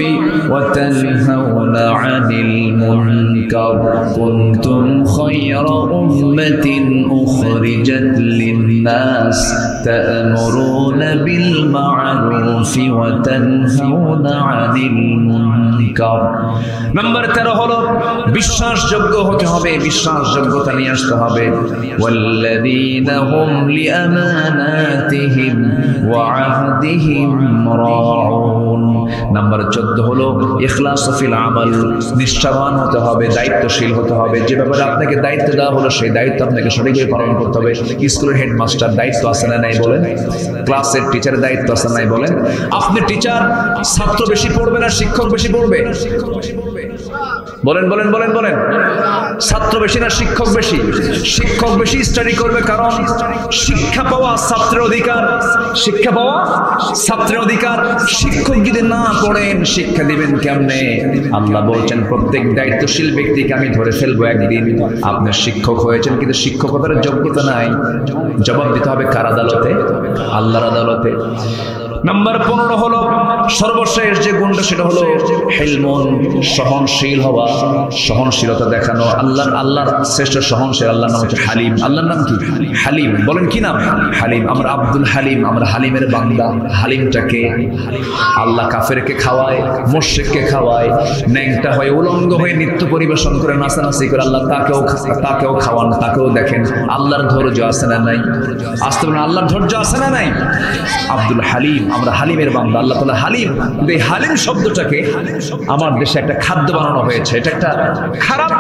وتنهون عن المنكر كنتم خير أمة أخرجت للناس تأمرون بالمعروف وتنهون عن المنكر نمبر 13 হলো বিশ্বাসযোগ্য হতে হবে, বিশ্বাসযোগ্যতা নিয়ে আসতে হবে। والذين هم لأماناتهم وعهدهم راعون নাম্বার 14 হলো ইখলাস ফিল আমাল, নিষ্ঠাবান হতে হবে, দায়িত্বশীল হতে হবে। যে ব্যাপারে আপনাকে দায়িত্ব দেওয়া হলো সেই দায়িত্ব আপনাকে সঠিকভাবে পালন করতে হবে। স্কুলের হেডমাস্টার দায়িত্ব আছে না নাই বলেন? ক্লাসের টিচারের দায়িত্ব আছে নাই বলেন? আপনি টিচার, ছাত্র বেশি পড়বে না শিক্ষক বেশি পড়বে? বলেন বলেন বলেন বলেন। ছাত্র বেশি না শিক্ষক বেশি? শিক্ষক বেশি স্টাডি করবে, কারণ শিক্ষা পাওয়া ছাত্রের অধিকার। শিক্ষা পাওয়া ছাত্রের অধিকার। শিক্ষক যদি না পড়েন শিক্ষা দিবেন কেমনে? আল্লাহ বলছেন প্রত্যেক দায়িত্বশীল ব্যক্তিকে আমি ধরে ফেলবো একদিন। আপনি শিক্ষক হয়েছেন কিন্তু শিক্ষকতার যোগ্যতা নাই, জবাব দিতে হবে কার আদালতে? আল্লাহর আদালতে। নাম্বার 15 হলো সর্বশেষ যে গুণটা, সেটা হলো হিলমুন, সহনশীল হওয়া, সহনশীলতা দেখানো। আল্লাহর শ্রেষ্ঠ সহনশীল আল্লাহর নাম হচ্ছে হালিম। আল্লাহর নাম কি? হালিম। বলেন কি নাম? হালিম। আমরা আব্দুল হালিম, আমরা হালিমের বান্দা। হালিমটাকে আল্লাহ কাফেরকে খাওয়ায়, মুশরিককে খাওয়ায়, ন্যাংটা হয়ে উলঙ্গ হয়ে নৃত্য পরিবেশন করে নাচানাচি করে আল্লাহ তাকেও খাওয়ান, তাকেও দেখেন। আল্লাহর ধৈর্য আছে না নাই? আসতে বলেন আল্লাহর ধৈর্য আছে না নাই? আব্দুল হালিম, আমরা হালিমের বান্দা। আল্লাহ তাআলা হালিম। কিন্তু এই হালিম শব্দটাকে আমার দেশে একটা খাদ্য বানানো হয়েছে। এটা একটা খারাপ,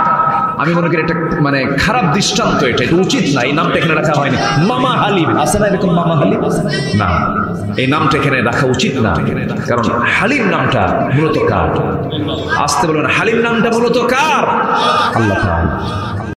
আমি মনে করি এটা মানে খারাপ দৃষ্টান্ত। এটা উচিত না, এই নামটা এখানে রাখা হয়নি। মামা হালিম আছে না এরকম? মামা হালিম না, এই নামটা এখানে রাখা উচিত না। কারণ হালিম নামটা মূলত কার? আসতে বলুন, হালিম নামটা মূলত কার? আল্লাহ তাআলা।